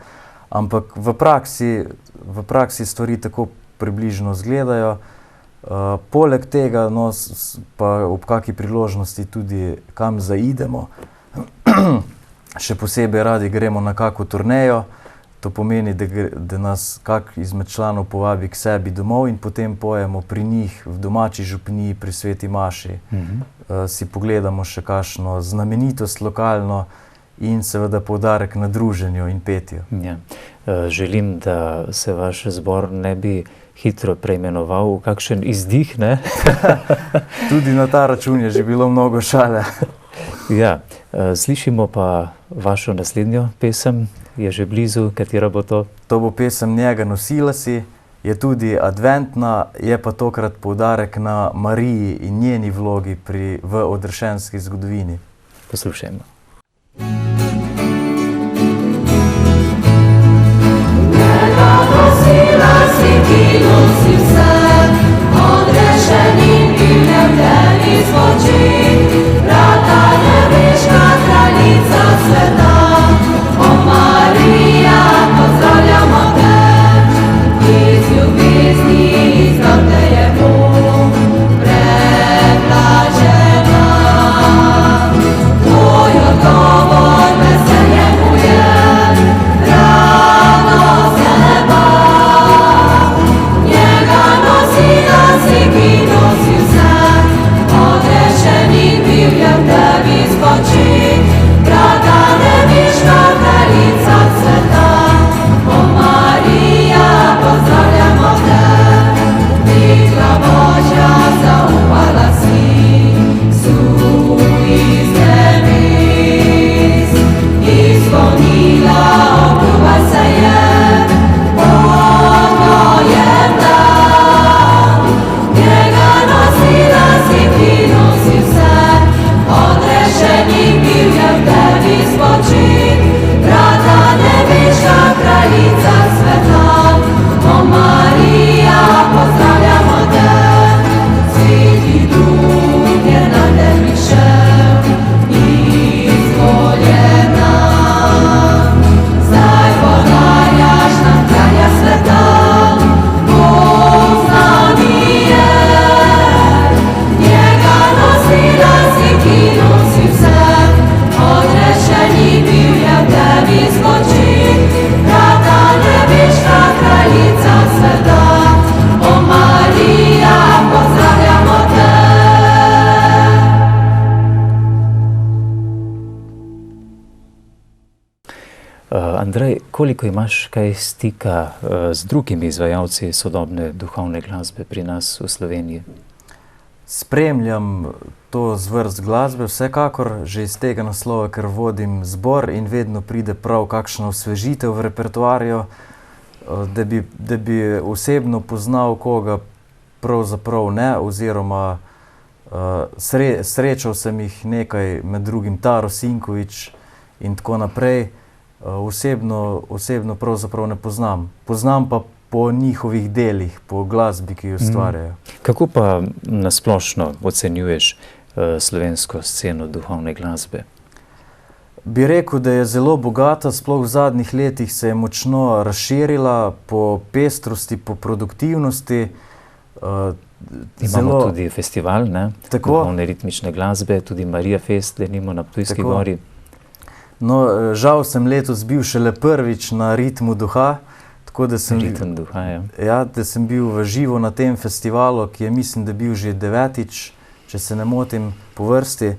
Ampak v praksi stvari tako približno izgledajo. Poleg tega, no, pa ob kaki priložnosti tudi kam zaidemo. Še posebej radi gremo na kako turnejo. To pomeni, da nas kak izmed članov povabi k sebi domov in potem pojemo pri njih v domači župniji pri sveti maši. Si pogledamo še kakšno znamenitost lokalno in seveda poudarek na druženju in petju. Ja. Želim, da se vaš zbor ne bi hitro preimenoval v kakšen izdih, ne? Tudi na ta račun je že bilo mnogo šale. Ja, slišimo pa vašo naslednjo pesem, je že blizu, katera bo to? To bo pesem Njega nosila si, je tudi adventna, je pa tokrat poudarek na Mariji in njeni vlogi v odrešenski zgodovini. Poslušajmo. Njega nosila si, ki nosi vse, odrešenim in nevdeni zvoči, vrata nebeška kraljica sveta, o Marija, pozdravljamo te, iz ljubezni izbral te je Bog, preblažena. Tvoj Andrej, koliko imaš kaj stika z drugimi izvajalci sodobne duhovne glasbe pri nas v Sloveniji? Spremljam to zvrst glasbe, vsekakor že iz tega naslova, ker vodim zbor in vedno pride prav kakšna osvežitev v repertoarju, da bi osebno poznal koga, pravzaprav ne, oziroma srečal sem jih nekaj, med drugim Taro Sinkovič in tako naprej. Osebno pravzaprav ne poznam. Poznam pa po njihovih delih, po glasbi, ki jo ustvarjajo. Kako pa nasplošno ocenjuješ slovensko sceno duhovne glasbe? Bi rekel, da je zelo bogata, sploh v zadnjih letih se je močno razširila po pestrosti, po produktivnosti. Imamo tudi festival, ne? Duhovne ritmične glasbe, tudi Marija Fest, denimo na Ptujski gori. No, žal sem letos bil šele prvič na Ritmu duha, tako da sem, Ritem duha, ja. Ja, da sem bil v živo na tem festivalu, ki je mislim, da bil že 9., če se ne motim, po vrsti.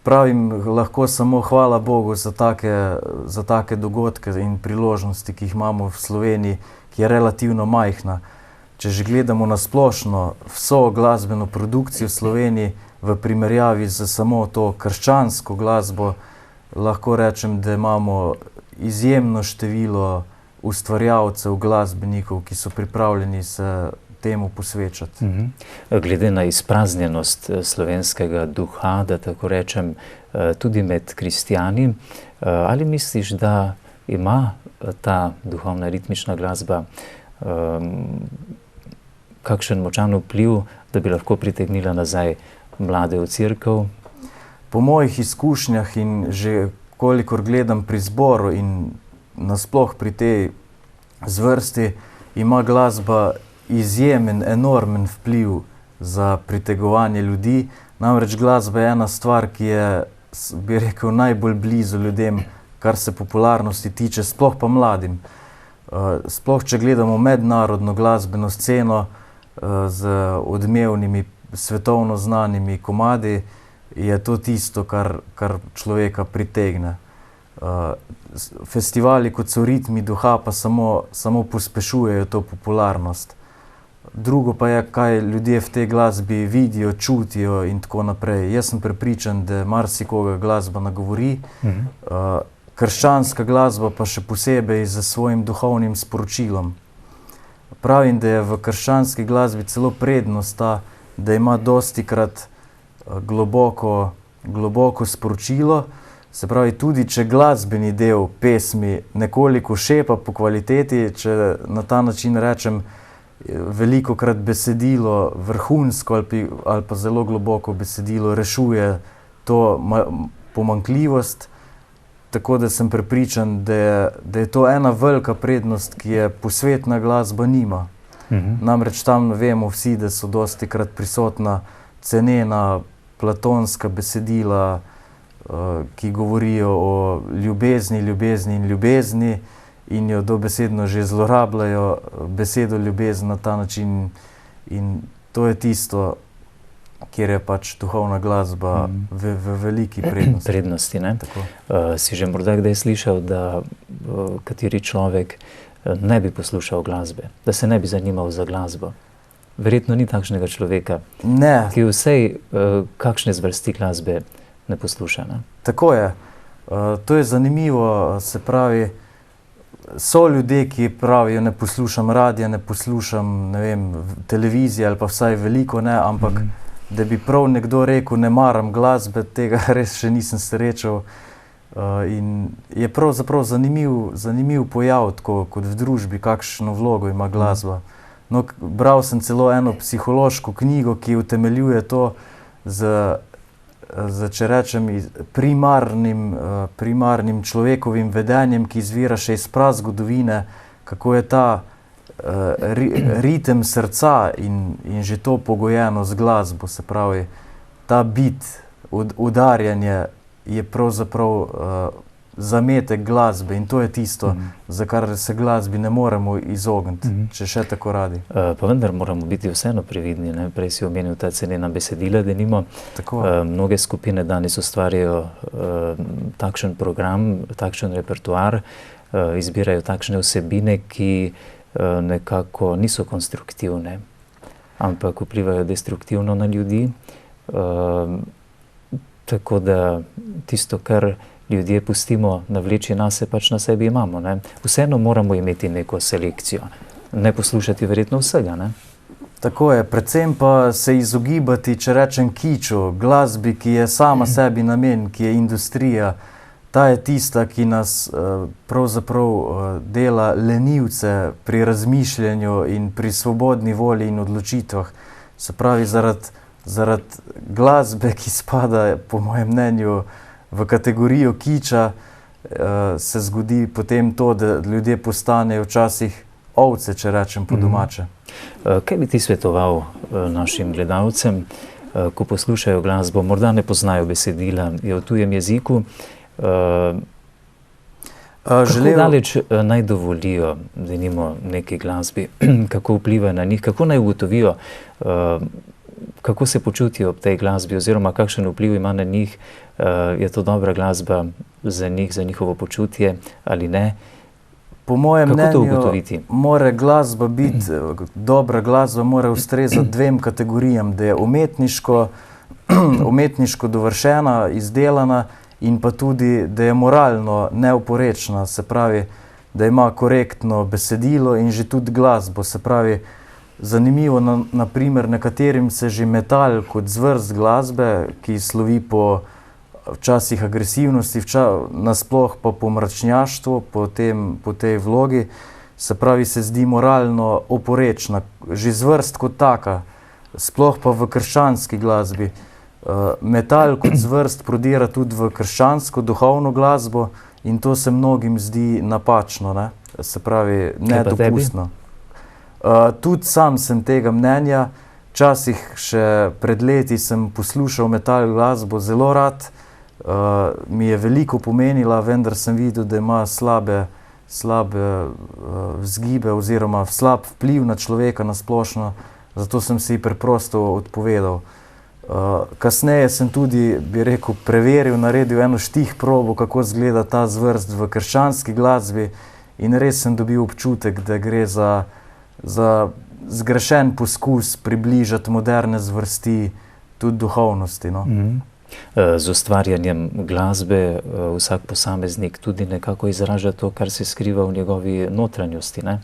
Pravim, lahko samo hvala Bogu za take dogodke in priložnosti, ki jih imamo v Sloveniji, ki je relativno majhna. Če že gledamo na splošno vso glasbeno produkcijo v Sloveniji v primerjavi z samo to krščansko glasbo, lahko rečem, da imamo izjemno število ustvarjalcev, glasbenikov, ki so pripravljeni se temu posvečati. Glede na izpraznjenost slovenskega duha, da tako rečem, tudi med kristjani, ali misliš, da ima ta duhovna ritmična glasba kakšen močan vpliv, da bi lahko pritegnila nazaj mlade v cerkev? Po mojih izkušnjah in že kolikor gledam pri zboru in nasploh pri tej zvrsti, ima glasba izjemen, enormen vpliv za pritegovanje ljudi. Namreč glasba je ena stvar, ki je, bi rekel, najbolj blizu ljudem, kar se popularnosti tiče, sploh pa mladim. Sploh, če gledamo mednarodno glasbeno sceno z odmevnimi, svetovno znanimi komadi, je to tisto, kar človeka pritegne. Festivali, kot so Ritmi duha, pa samo pospešujejo to popularnost. Drugo pa je, kaj ljudje v tej glasbi vidijo, čutijo in tako naprej. Jaz sem prepričan, da marsikoga glasba nagovori. Krščanska glasba pa še posebej z svojim duhovnim sporočilom. Pravim, da je v krščanski glasbi celo prednost ta, da ima dostikrat globoko sporočilo. Se pravi, tudi če glasbeni del pesmi nekoliko šepa po kvaliteti, če na ta način rečem, velikokrat besedilo vrhunsko ali pa zelo globoko besedilo rešuje to pomanjkljivost, tako da sem prepričan, da je to ena velika prednost, ki je posvetna glasba nima. Namreč tam vemo vsi, da so dostikrat prisotna cenena platonska besedila, ki govorijo o ljubezni in jo dobesedno že zlorabljajo besedo ljubezen na ta način. In to je tisto, kjer je pač duhovna glasba v veliki prednosti. Prednosti, ne? Si že morda kdaj slišal, da kateri človek ne bi poslušal glasbe, da se ne bi zanimal za glasbo? Verjetno ni takšnega človeka, ki vsej kakšne zvrsti glasbe ne posluša, ne? Tako je. To je zanimivo, se pravi, so ljudje, ki pravijo, ne poslušam radija, ne poslušam, ne vem, televizije ali pa vsaj veliko ne, ampak da bi prav nekdo rekel, ne maram glasbe, tega res še nisem srečal. In je pravzaprav zanimiv pojav, tako kot v družbi, kakšno vlogo ima glasba. No, bral sem celo eno psihološko knjigo, ki utemeljuje to če rečem, primarnim človekovim vedenjem, ki izvira še iz prazgodovine, kako je ta ritem srca in že to pogojeno z glasbo, se pravi, ta bit, udarjanje je pravzaprav zametek glasbe in to je tisto, za kar se glasbi ne moremo izogniti, če še tako radi. Pa vendar moramo biti vseeno previdni, ne? Prej si omenil ta cenena besedila, denimo. Tako. Mnoge skupine danes ustvarjajo takšen program, takšen repertoar, izbirajo takšne vsebine, ki nekako niso konstruktivne, ampak vplivajo destruktivno na ljudi. Tako da tisto, kar ljudje pustimo navleči nase, pač na sebi imamo. Ne? Vseeno moramo imeti neko selekcijo, ne poslušati verjetno vsega. Ne? Tako je, predvsem pa se izogibati, če rečem, kiču, glasbi, ki je sama sebi namen, ki je industrija. Ta je tista, ki nas pravzaprav dela lenivce pri razmišljanju in pri svobodni volji in odločitvah. Se pravi, zaradi glasbe, ki spada, po mojem mnenju, v kategorijo kiča, se zgodi potem to, da ljudje postanejo včasih ovce, če rečem po domače. Kaj bi ti svetoval našim gledalcem, ko poslušajo glasbo, morda ne poznajo besedila, je v tujem jeziku, kako daleč naj dovolijo, denimo, neki glasbi, kako vpliva na njih, kako naj ugotovijo, kako se počutijo ob tej glasbi oziroma kakšen vpliv ima na njih, je to dobra glasba za njih, za njihovo počutje ali ne? Po mojem mnenju mora glasba biti, dobra glasba mora ustrezati dvem kategorijam, da je umetniško dovršena, izdelana in pa tudi, da je moralno neoporečna, se pravi, da ima korektno besedilo in že tudi glasbo, se pravi, zanimivo, naprimer, nekaterim se že metal kot zvrst glasbe, ki slovi po včasih agresivnosti, nasploh pa po mračnjaštvu, po tej vlogi, se pravi, se zdi moralno oporečna, že zvrst kot taka, sploh pa v krščanski glasbi. Metal kot zvrst prodira tudi v krščansko duhovno glasbo in to se mnogim zdi napačno, ne? Se pravi, nedopustno. Tudi sam sem tega mnenja, včasih še pred leti sem poslušal metal glasbo zelo rad, mi je veliko pomenila, vendar sem videl, da ima slabe vzgibe oziroma slab vpliv na človeka na splošno, zato sem si preprosto odpovedal. Kasneje sem tudi, bi rekel, preveril, naredil eno štih probo, kako izgleda ta zvrst v krščanski glasbi in res sem dobil občutek, da gre za zgrešen poskus približati moderne zvrsti tudi duhovnosti. No? Z ustvarjanjem glasbe vsak posameznik tudi nekako izraža to, kar se skriva v njegovi notranjosti, ne?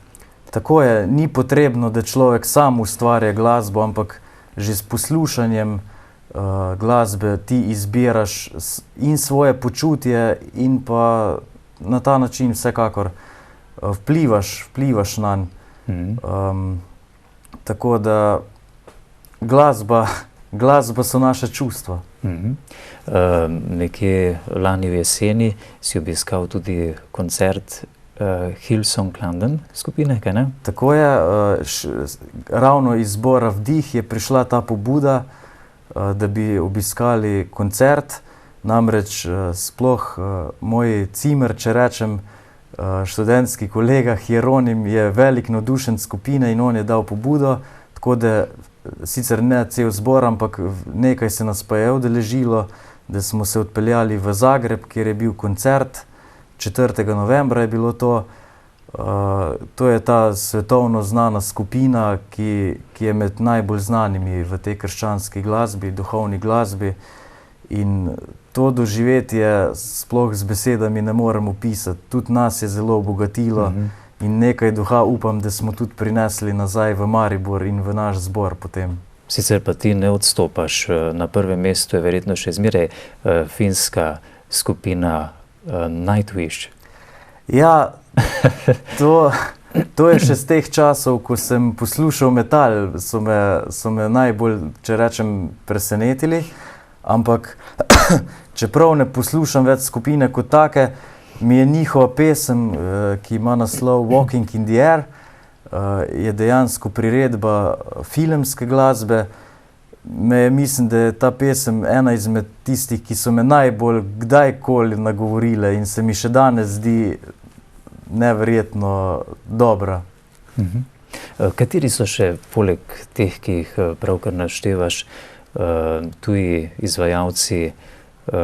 Tako je, ni potrebno, da človek sam ustvarja glasbo, ampak že s poslušanjem glasbe ti izbiraš in svoje počutje in pa na ta način vsekakor vplivaš nanj. Tako da glasba so naše čustva. Nekje lani v jeseni si obiskal tudi koncert Hillsong London skupine, kaj ne? Tako je, ravno iz zbora Vdih je prišla ta pobuda, da bi obiskali koncert, namreč sploh moj cimer, če rečem, študentski kolega Hieronim je velik navdušen skupine in on je dal pobudo, tako da sicer ne cel zbor, ampak nekaj se nas pa je udeležilo, da smo se odpeljali v Zagreb, kjer je bil koncert, 4. novembra je bilo to. To je ta svetovno znana skupina, ki je med najbolj znanimi v tej krščanski glasbi, duhovni glasbi. In to doživetje sploh z besedami ne morem opisati. Tudi nas je zelo obogatilo in nekaj duha upam, da smo tudi prinesli nazaj v Maribor in v naš zbor potem. Sicer pa ti ne odstopaš. Na prvem mestu je verjetno še zmeraj finska skupina Nightwish. Ja, to je še z teh časov, ko sem poslušal metal, so me najbolj, če rečem, presenetili. Ampak, čeprav ne poslušam več skupine kot take, mi je njihova pesem, ki ima naslov Walking in the Air, je dejansko priredba filmske glasbe. mislim, da je ta pesem ena izmed tistih, ki so me najbolj kdajkoli nagovorile in se mi še danes zdi neverjetno dobra. Kateri so še, poleg teh, ki jih pravkar naštevaš, tuji izvajalci,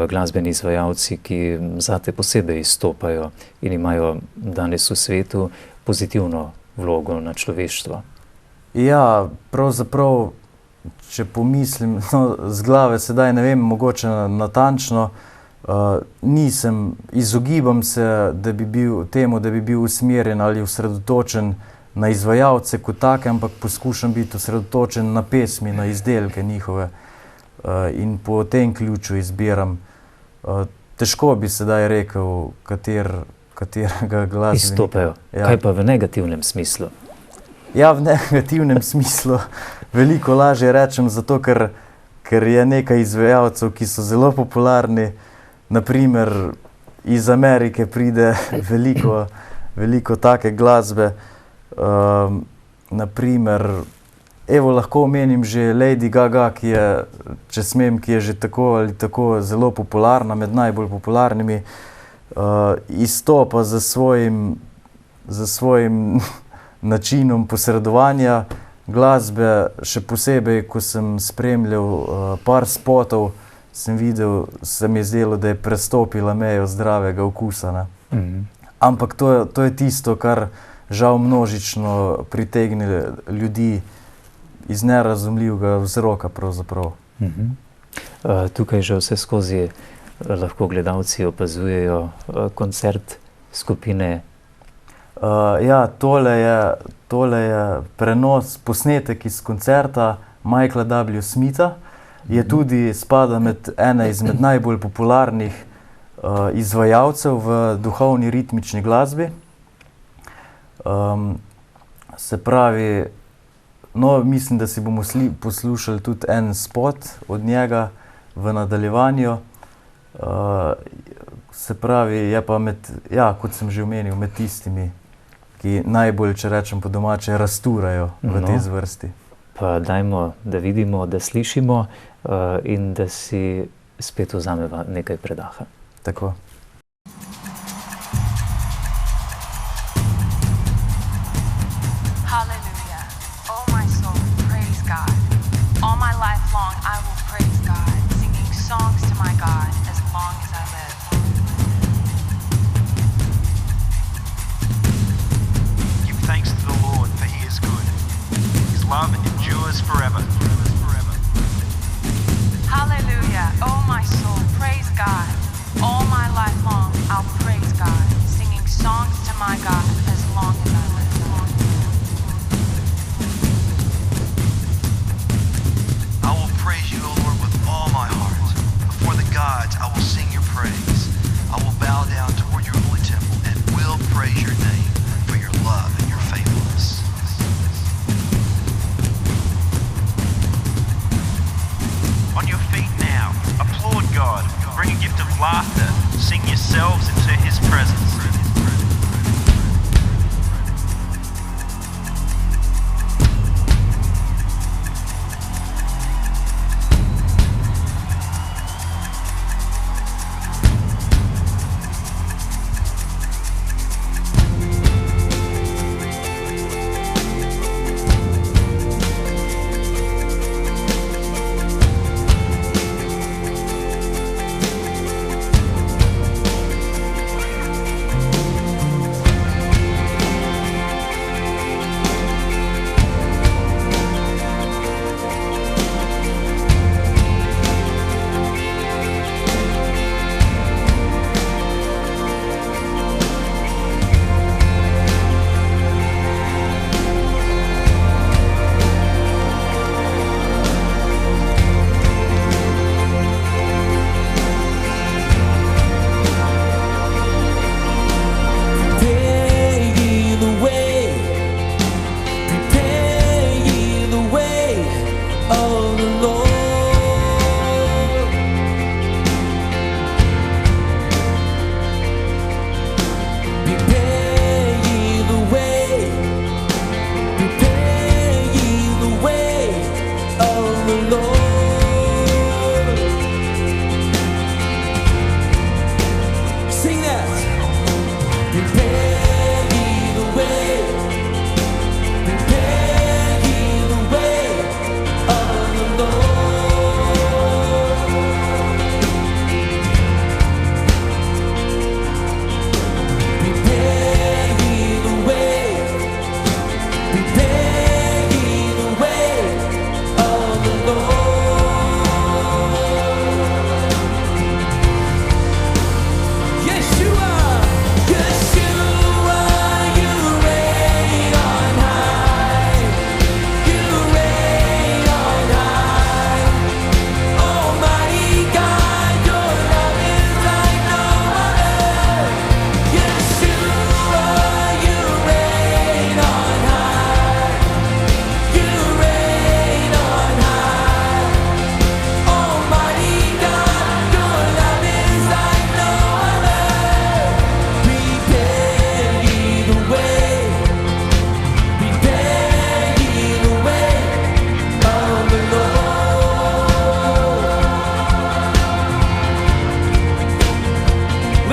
glasbeni izvajalci, ki zate posebej izstopajo in imajo danes v svetu pozitivno vlogo na človeštvo? Ja, pravzaprav, če pomislim, z glave sedaj ne vem, mogoče natančno, izogibam se temu, da bi bil usmerjen ali osredotočen na izvajalce kot take, ampak poskušam biti osredotočen na pesmi, na izdelke njihove in po tem ključu izbiram. Težko bi sedaj rekel, katerega glasbenika. Izstopajo. Ja. Kaj pa v negativnem smislu? Ja, v negativnem smislu veliko lažje rečem, zato ker je nekaj izvajalcev, ki so zelo popularni. Naprimer, iz Amerike pride veliko take glasbe. Naprimer, lahko omenim že Lady Gaga, ki je, če smem, ki je že tako ali tako zelo popularna, med najbolj popularnimi, izstopa za svojim načinom posredovanja glasbe, še posebej, ko sem spremljal par spotov, sem videl, se mi je zdelo, da je prestopila mejo zdravega okusa. Ne? Ampak to je tisto, kar žal množično pritegne ljudi iz nerazumljivega vzroka pravzaprav. Tukaj že vse skozi lahko gledalci opazujejo koncert skupine. Ja, tole je prenos, posnetek iz koncerta Michaela W. Smitha. Je tudi spada med ene izmed najbolj popularnih izvajalcev v duhovni ritmični glasbi. Se pravi, mislim, da si bomo poslušali tudi en spot od njega v nadaljevanju. Se pravi, je pa kot sem že omenil, med tistimi, ki najbolj, če rečem po domače, rasturajo v tej zvrsti. Pa dajmo, da vidimo, da slišimo in da si spet vzameva nekaj predaha. Tako. Love endures forever. Hallelujah, oh my soul, praise God. All my life long I'll praise God, singing songs to my God as long as I live. I will praise you, O Lord, with all my heart. Before the gods I will sing your praise. I will bow down toward your holy temple and will praise your name for your love and your faithfulness. On your feet now, applaud God, bring a gift of laughter, sing yourselves into his presence.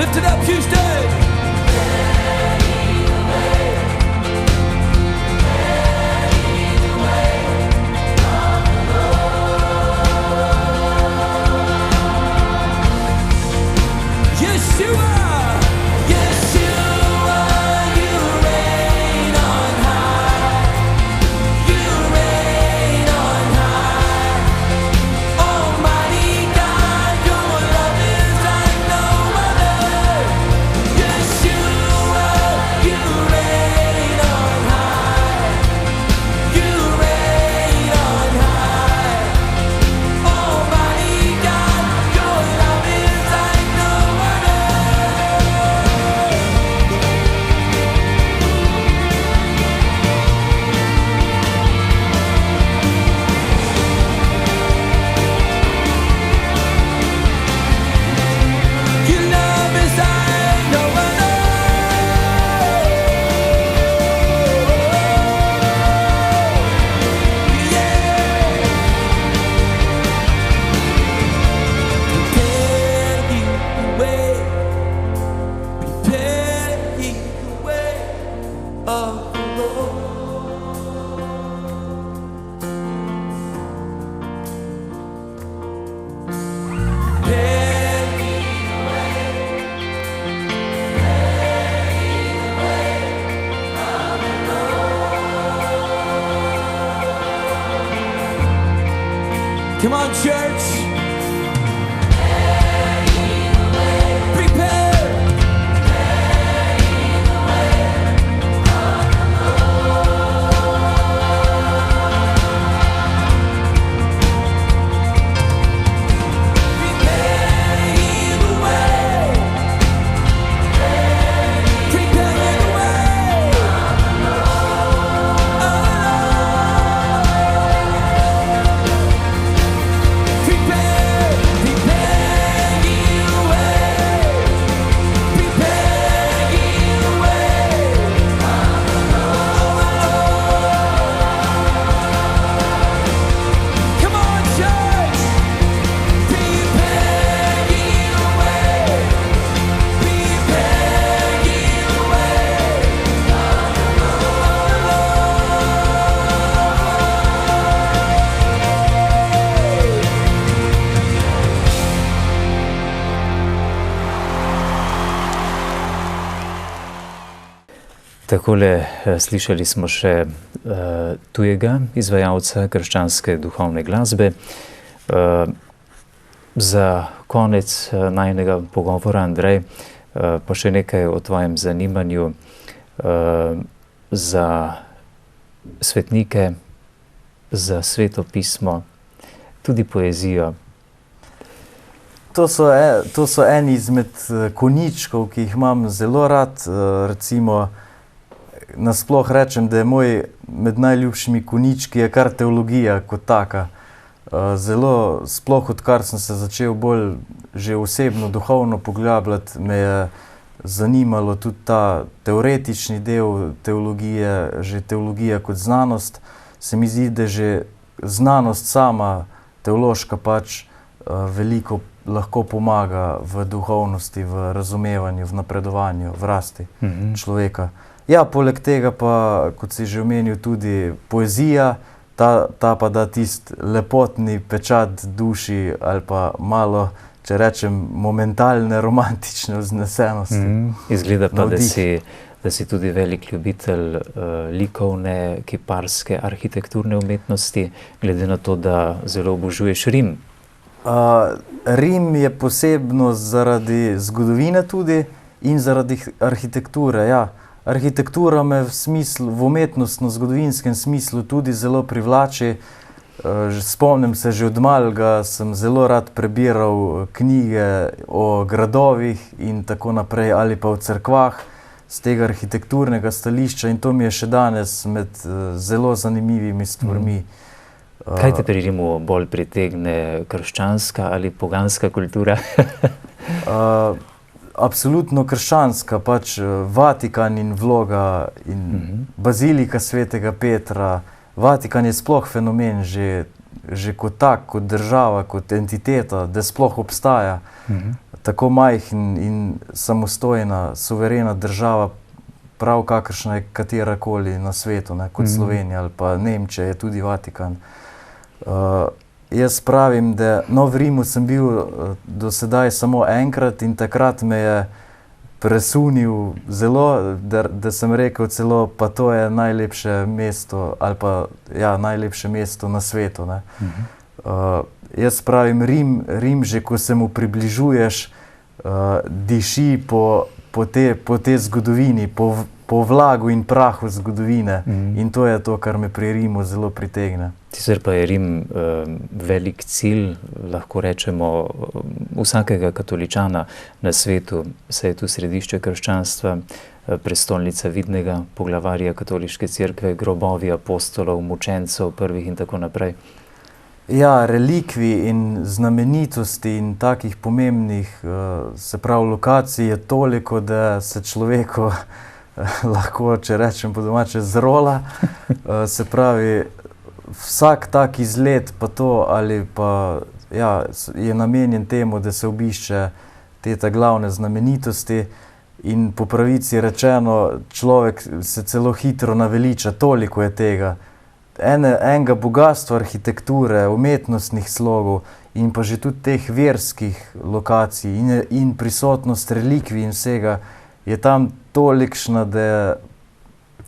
Lift it up, Houston! Come on, church. Prepare. Takole slišali smo še tujega izvajalca krščanske duhovne glasbe. Za konec najinega pogovora, Andrej, pa še nekaj o tvojem zanimanju za svetnike, za sveto pismo, tudi poezijo. To so eni izmed konjičkov, ki jih imam zelo rad. Recimo, nasploh rečem, da je moj med najljubšimi konjički je kar teologija kot taka. Zelo, sploh odkar sem se začel bolj že osebno, duhovno poglabljati, me je zanimalo tudi ta teoretični del teologije, že teologija kot znanost. Se mi zdi, da že znanost sama, teološka pač, veliko lahko pomaga v duhovnosti, v razumevanju, v napredovanju, v rasti človeka. Ja, poleg tega pa, kot si že omenil, tudi poezija, ta pa da tisti lepotni pečat duši ali pa malo, če rečem, momentalne romantične vznesenosti. Izgleda pa, da si tudi velik ljubitelj likovne, kiparske, arhitekturne umetnosti, glede na to, da zelo obožuješ Rim. Rim je posebno zaradi zgodovine tudi in zaradi arhitekture, ja. Arhitektura me v umetnostno-zgodovinskem smislu tudi zelo privlači. Spomnim se, že od malega sem zelo rad prebiral knjige o gradovih in tako naprej, ali pa o cerkvah z tega arhitekturnega stališča, in to mi je še danes med zelo zanimivimi stvarmi. Kaj te pri Rimu bolj pritegne, krščanska ali poganska kultura? Absolutno krščanska, pač Vatikan in vloga in bazilika svetega Petra. Vatikan je sploh fenomen že kot tak, kot država, kot entiteta, da sploh obstaja. tako majhen in samostojna, suverena država, prav kakršna je katerakoli na svetu, ne, kot Slovenija ali pa Nemčija, je tudi Vatikan. Jaz pravim, da v Rimu sem bil do sedaj samo enkrat in takrat me je presunil zelo, da sem rekel celo, pa to je najlepše mesto ali pa ja, najlepše mesto na svetu. Ne. Jaz pravim, Rim, že ko se mu približuješ, diši po tej zgodovini, po vlagu in prahu zgodovine. In to je to, kar me pri Rimu zelo pritegne. Sicer pa je Rim velik cilj, lahko rečemo, vsakega katoličana na svetu, saj je tu središče krščanstva, prestolnica vidnega poglavarja katoliške cerkve, grobovi apostolov, mučencev prvih in tako naprej. Ja, relikvij in znamenitosti in takih pomembnih, se pravi, lokacij je toliko, da se človeku lahko, če rečem po domače, zrola. Se pravi, vsak tak izlet pa to ali pa ja, je namenjen temu, da se obišče te glavne znamenitosti in po pravici rečeno, človek se celo hitro naveliča, toliko je tega. Enega bogatstva arhitekture, umetnostnih slogov in pa že tudi teh verskih lokacij in prisotnost relikvij in vsega je tam tolikšna, da je,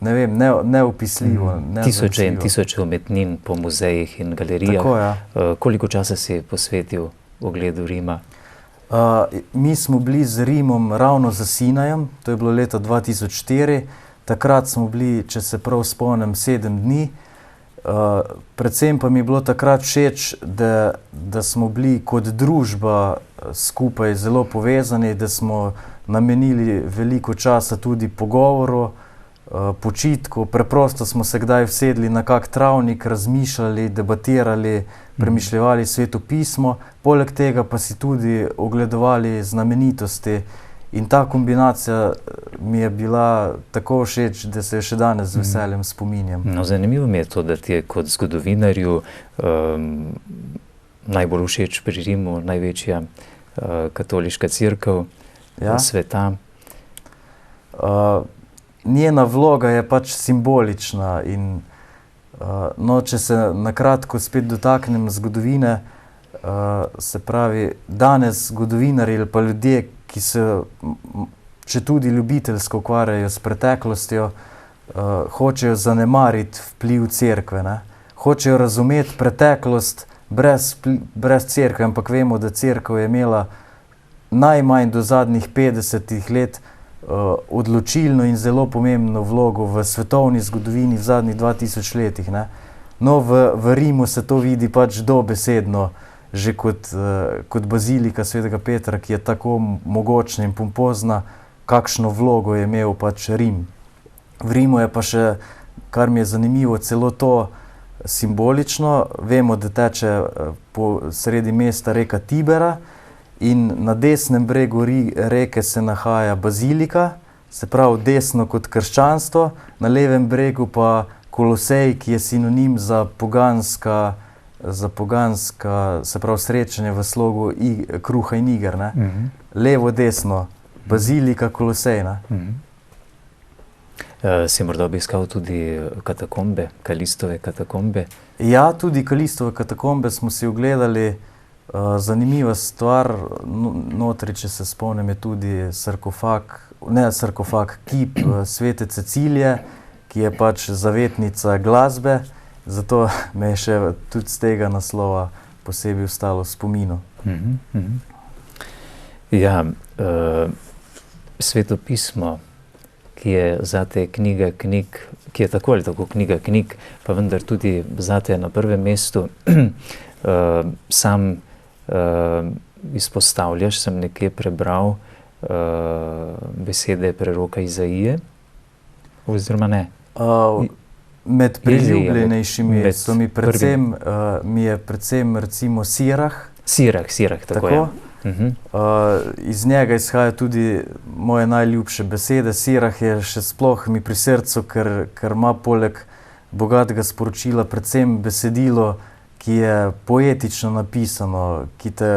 ne vem, neopisljivo. Tisoče in tisoče umetnin po muzejih in galerijah. Tako, ja. Koliko časa si posvetil ogledu Rima? Mi smo bili z Rimom ravno za Sinajem, to je bilo leta 2004. Takrat smo bili, če se prav spomnim, 7 dni. Predvsem pa mi je bilo takrat všeč, da smo bili kot družba skupaj zelo povezani, da smo namenili veliko časa tudi pogovoru, počitku. Preprosto smo se kdaj vsedli na kak travnik, razmišljali, debatirali, premišljevali Sveto pismo, poleg tega pa si tudi ogledovali znamenitosti. In ta kombinacija mi je bila tako všeč, da se je še danes z veseljem spominjam. No, zanimivo mi je to, da ti je kot zgodovinarju najbolj všeč pri Rimu največja katoliška cerkev sveta. Njena vloga je pač simbolična in no, če se nakratko spet dotaknem zgodovine, se pravi, danes zgodovinarji ali pa ljudje, ki se če tudi ljubiteljsko ukvarjajo s preteklostjo, hočejo zanemariti vpliv cerkve, ne? Hočejo razumeti preteklost brez cerkve, ampak vemo, da cerkev je imela najmanj do zadnjih 50 let odločilno in zelo pomembno vlogo v svetovni zgodovini v zadnjih 2000 letih. Ne? No, v Rimu se to vidi pač dobesedno, že kot bazilika svetega Petra, ki je tako mogočna in pompozna, kakšno vlogo je imel pač Rim. V Rimu je pa še, kar mi je zanimivo, celo to simbolično. Vemo, da teče po sredi mesta reka Tibera in na desnem bregu reke se nahaja bazilika, se pravi desno kot krščanstvo, na levem bregu pa Kolosej, ki je sinonim za poganska, se pravi srečanje v slogu kruha in iger. Ne? Levo, desno, bazilika, Kolosej. Si morda obiskal tudi katakombe, Kalistove katakombe? Ja, tudi Kalistove katakombe smo si ogledali. Zanimiva stvar, notri, če se spomnim, je tudi kip svete Cecilije, ki je pač zavetnica glasbe, zato me je še tudi z tega naslova posebej ostalo v spominu. Ja, Sveto pismo, ki je zate knjiga knjig, ki je tako ali tako knjiga knjig, pa vendar tudi zate na prvem mestu, sam izpostavljaš, sem nekje prebral besede preroka Izaije, oziroma ne? Med priljubljenejšimi so mi je predvsem recimo Sirah. Sirah, tako je. Iz njega izhaja tudi moje najljubše besede. Sirah je še sploh mi pri srcu, ker ima poleg bogatega sporočila predvsem besedilo, ki je poetično napisano, ki te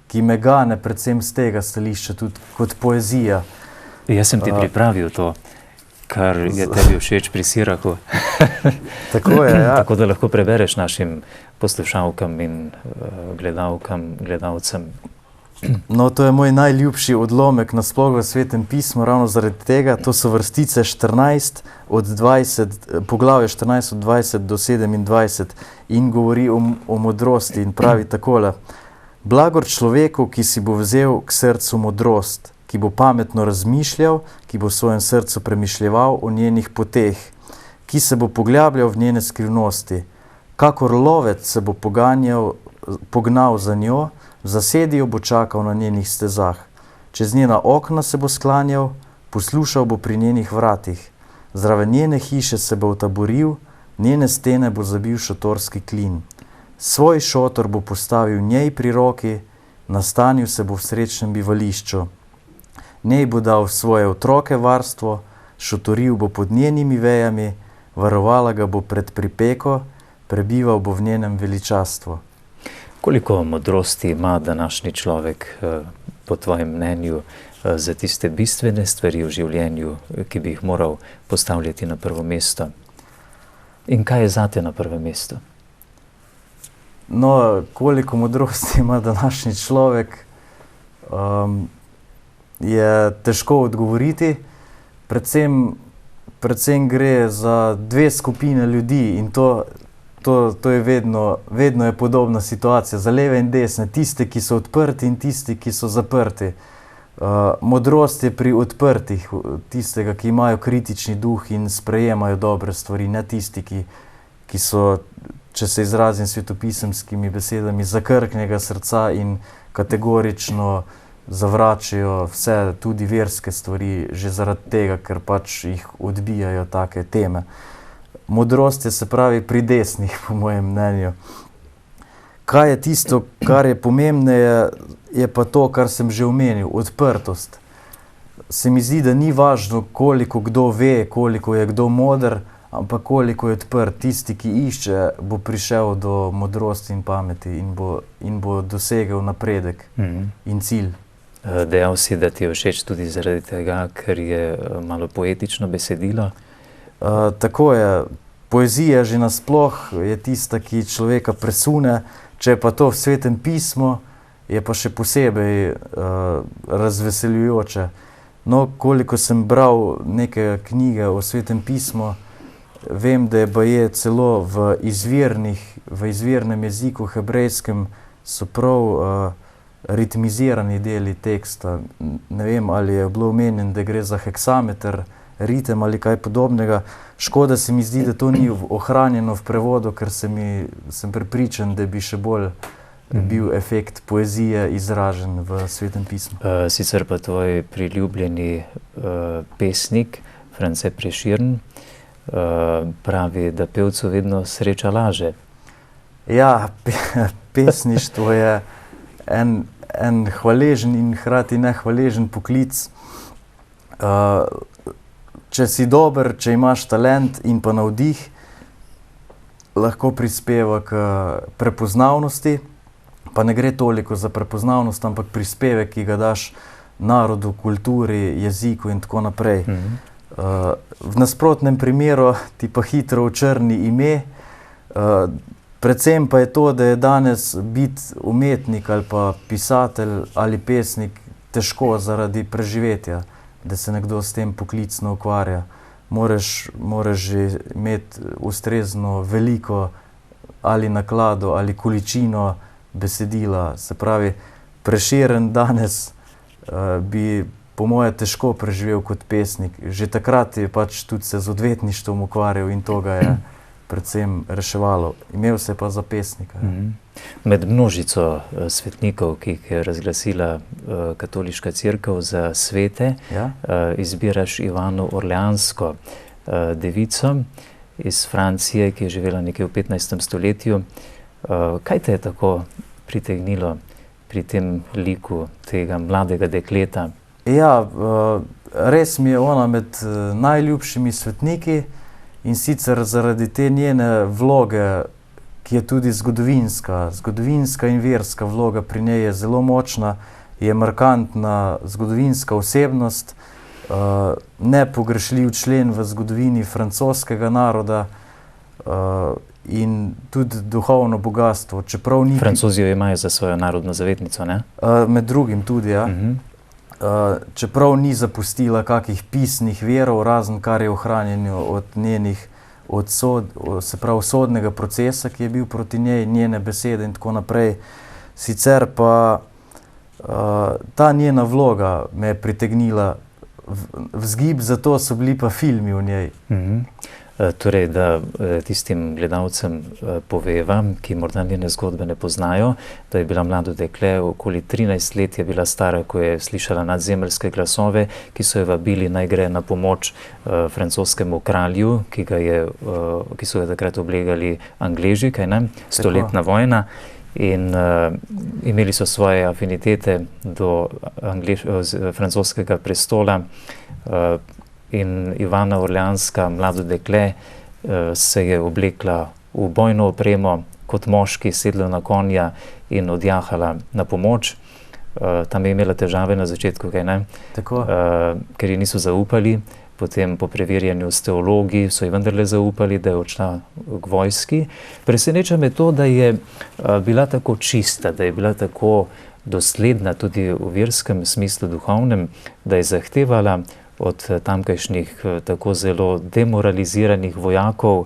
ki me gane predvsem z tega stališča, tudi kot poezija. Jaz sem ti pripravil to, kar je tebi všeč pri Siraku. Tako je, ja. Tako da lahko prebereš našim poslušalkam in gledalcem. No, to je moj najljubši odlomek nasploh v Svetem pismu, ravno zaradi tega. To so vrstice 14 od 20, poglavje 14 od 20 do 27 in govori o modrosti in pravi takole. Blagor človeku, ki si bo vzel k srcu modrost, ki bo pametno razmišljal, ki bo v svojem srcu premišljeval o njenih poteh, ki se bo poglabljal v njene skrivnosti. Kakor lovec se bo pognal za njo, v zasedi jo bo čakal na njenih stezah. Čez njena okna se bo sklanjal, poslušal bo pri njenih vratih. Zraven njene hiše se bo utaboril, njene stene bo zabil šotorski klin. Svoj šotor bo postavil njej pri roki, nastanil se bo v srečnem bivališču. Njej bo dal svoje otroke varstvo, šotoril bo pod njenimi vejami, varovala ga bo pred pripeko, prebival bo v njenem veličastvu. Koliko modrosti ima današnji človek, po tvojem mnenju, za tiste bistvene stvari v življenju, ki bi jih moral postavljati na prvo mesto? In kaj je zate na prvem mestu? No, koliko modrosti ima današnji človek, je težko odgovoriti. Predvsem gre za dve skupine ljudi in to je vedno je podobna situacija, za leve in desne, tiste, ki so odprti in tisti, ki so zaprti. Modrost je pri odprtih, tistega, ki imajo kritični duh in sprejemajo dobre stvari, ne tisti, ki so, če se izrazim svetopisemskimi besedami, zakrknega srca in kategorično zavračajo vse, tudi verske stvari, že zaradi tega, ker pač jih odbijajo take teme. Modrost je, se pravi, pri desnih, po mojem mnenju. Kaj je tisto, kar je pomembneje, je pa to, kar sem že omenil, odprtost. Se mi zdi, da ni važno, koliko kdo ve, koliko je kdo moder, ampak koliko je odprt. Tisti, ki išče, bo prišel do modrosti in pameti in bo dosegel napredek in cilj. Dejal si, da ti je všeč tudi zaradi tega, ker je malo poetično besedilo. Tako je. Poezija že nasploh je tista, ki človeka presune, če je pa to v Svetem pismu, je pa še posebej razveseljujoče. No, koliko sem bral neke knjige o Svetem pismu, vem, da je baje celo v izvirnem jeziku hebrejskem so prav ritmizirani deli teksta. Ne vem, ali je bilo omenjeno, da gre za heksameter, ritem ali kaj podobnega. Škoda se mi zdi, da to ni ohranjeno v prevodu, ker sem prepričan, da bi še bolj bil efekt poezije izražen v Svetem pismu. Sicer pa tvoj priljubljeni pesnik, France Prešeren, pravi, da pevcu vedno sreča laže. Ja, pesništvo je en hvaležen in hkrati nehvaležen poklic. Če si dober, če imaš talent in pa navdih, lahko prispeva k prepoznavnosti, pa ne gre toliko za prepoznavnost, ampak prispevek, ki ga daš narodu, kulturi, jeziku in tako naprej. V nasprotnem primeru ti pa hitro očrni ime, predvsem pa je to, da je danes biti umetnik ali pa pisatelj ali pesnik težko zaradi preživetja, da se nekdo s tem poklicno ukvarja. Moraš že imeti ustrezno veliko ali naklado ali količino besedila. Se pravi, Prešeren danes bi po moje težko preživel kot pesnik. Že takrat je pač tudi se z odvetništvom ukvarjal in to ga je predvsem reševalo. Imel se pa za pesnika. Med množico svetnikov, ki jih je razglasila katoliška cerkev za svete, izbiraš Ivano Orleansko devico iz Francije, ki je živela nekje v 15. stoletju. Kaj te je tako pritegnilo pri tem liku tega mladega dekleta? Ja, res mi je ona med najljubšimi svetniki in sicer zaradi te njene vloge, ki je tudi zgodovinska. Zgodovinska in verska vloga pri njej je zelo močna, je markantna zgodovinska osebnost, nepogrešljiv člen v zgodovini francoskega naroda in tudi duhovno bogatstvo. Čeprav ni... Francozi jo imajo za svojo narodno zavetnico, ne? Med drugim tudi, ja. Čeprav ni zapustila kakih pisnih verov, razen kar je ohranjeno od njenih se pravi sodnega procesa, ki je bil proti njej, njene besede in tako naprej. Sicer pa ta njena vloga me je pritegnila v zgib, zato so bili pa filmi o njej. Torej, da tistim gledalcem poveva, ki morda njene zgodbe ne poznajo, da je bila mlado dekle, okoli 13 let je bila stara, ko je slišala nadzemeljske glasove, ki so jo vabili naj gre na pomoč francoskemu kralju, ki so ga takrat oblegali Angleži, kaj ne, stoletna vojna. In imeli so svoje afinitete do francoskega prestola in Ivana Orleanska, mlado dekle, se je oblekla v bojno opremo, kot moški sedla na konja in odjahala na pomoč. Tam je imela težave na začetku, kaj ne? Tako. Ker ji niso zaupali. Potem po preverjanju s teologi so ji vendarle zaupali, da je odšla k vojski. Preseneča me to, da je bila tako čista, da je bila tako dosledna tudi v verskem smislu duhovnem, da je zahtevala od tamkajšnjih tako zelo demoraliziranih vojakov,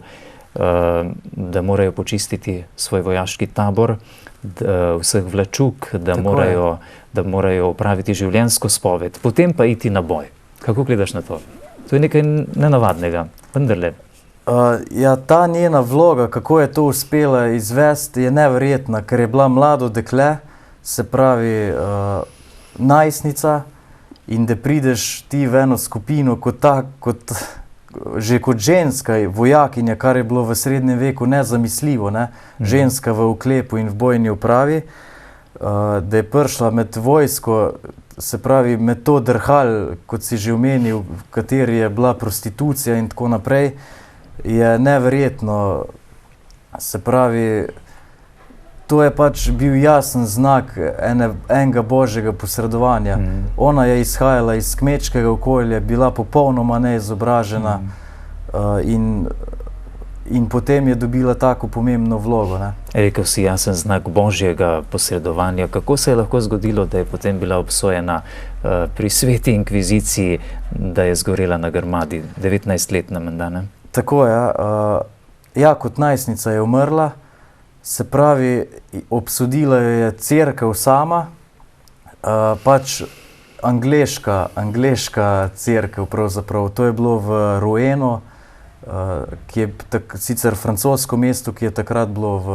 da morajo počistiti svoj vojaški tabor, vseh vlačuk, da morajo opraviti življenjsko spoved, potem pa iti na boj. Kako gledaš na to? To je nekaj nenavadnega, vendarle. Ja, ta njena vloga, kako je to uspela izvesti, je neverjetna, ker je bila mlado dekle, se pravi najstnica, in da prideš ti v eno skupino že kot ženska vojakinja, kar je bilo v srednjem veku nezamisljivo, ne? Ženska v oklepu in v bojni upravi, da je prišla med vojsko, se pravi med to drhal, kot si že omenil, v kateri je bila prostitucija in tako naprej, je neverjetno. Se pravi, to je pač bil jasen znak enega božjega posredovanja. Ona je izhajala iz kmečkega okolja, bila popolnoma neizobražena in potem je dobila tako pomembno vlogo. Ne? Rekel si jasen znak božjega posredovanja. Kako se je lahko zgodilo, da je potem bila obsojena pri sveti inkviziciji, da je zgorela na grmadi, 19-letna menda, ne? Tako je. Ja, kot najstnica je umrla, se pravi, obsodila jo je cerkev sama, pač angleška cerkev pravzaprav. To je bilo v Rouenu, ki je sicer francosko mesto, ki je takrat bilo v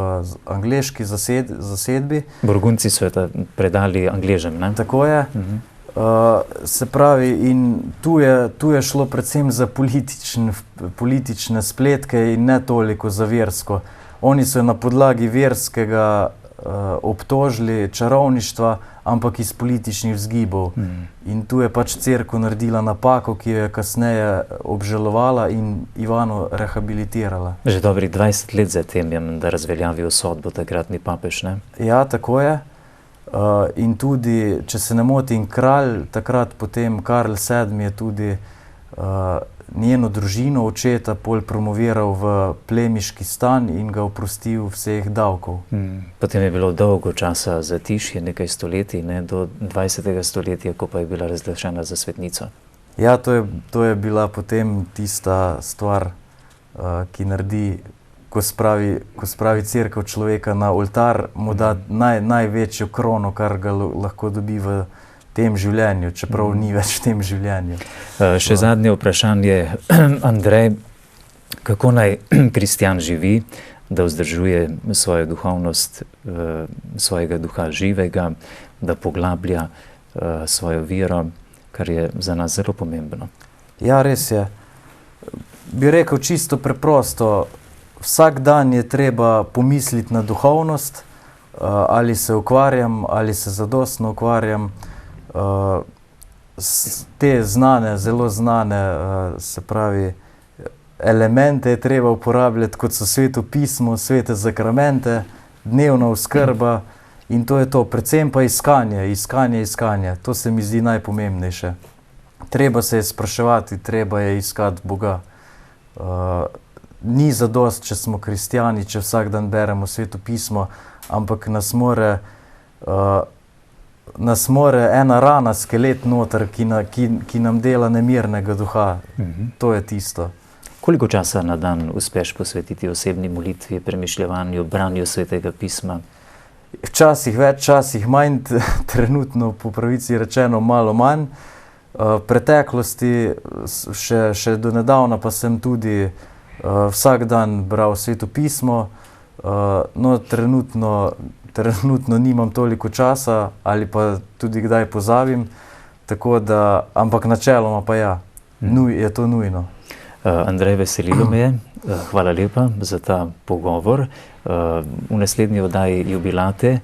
angleški zasedbi. Burgundci so jo predali Angležem, ne? Tako je. Se pravi, in tu je šlo predvsem za politične spletke in ne toliko za versko. Oni so na podlagi verskega obtožili čarovništva, ampak iz političnih vzgibov. In tu je pač cerkev naredila napako, ki jo je kasneje obžalovala in Ivano rehabilitirala. Že dobrih 20 let zatem je menda razveljavil sodbo takratni papež, ne? Ja, tako je. In tudi, če se ne motim, kralj, takrat potem Karl VII je tudi njeno družino, očeta, pol promoviral v plemiški stan in ga oprostil vseh davkov. Potem je bilo dolgo časa zatišje, nekaj stoletij, ne, do 20. stoletja, ko pa je bila razglašena za svetnico. Ja, to je bila potem tista stvar, ki naredi, ko spravi cerkev človeka na oltar, mu da največjo krono, kar ga lahko dobi v tem življenju, čeprav ni več v tem življenju. Še zadnje vprašanje, Andrej, kako naj kristjan živi, da vzdržuje svojo duhovnost, svojega duha živega, da poglablja svojo vero, kar je za nas zelo pomembno? Ja, res je. Bi rekel čisto preprosto, vsak dan je treba pomisliti na duhovnost, ali se ukvarjam, ali se zadostno ukvarjam. Te znane, zelo znane, se pravi, elemente je treba uporabljati, kot so sveto pismo, svete zakramente, dnevna oskrba in to je to. Predvsem pa iskanje. To se mi zdi najpomembnejše. Treba se je spraševati, treba je iskati Boga. Ni zadost, če smo kristjani, če vsak dan beremo sveto pismo, ampak nas more ena rana, skelet noter, ki nam dela nemirnega duha. To je tisto. Koliko časa na dan uspeš posvetiti osebni molitvi, premišljevanju, branju svetega pisma? Včasih več, včasih manj, trenutno po pravici rečeno malo manj. V preteklosti, še do nedavna pa sem tudi vsak dan bral sveto pismo, no trenutno nimam toliko časa ali pa tudi kdaj pozabim, tako da, ampak načeloma pa ja, je to nujno. Andrej, veselilo me je, hvala lepa za ta pogovor. V naslednji oddaji Jubilate,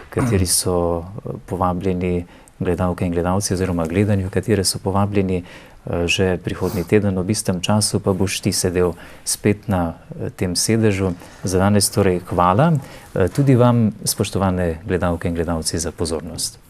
kateri so povabljeni gledalke in gledalci oziroma gledanju, katere so povabljeni že prihodnji teden ob istem času, pa boš ti sedel spet na tem sedežu. Za danes torej hvala. Tudi vam, spoštovane gledalke in gledalci, za pozornost.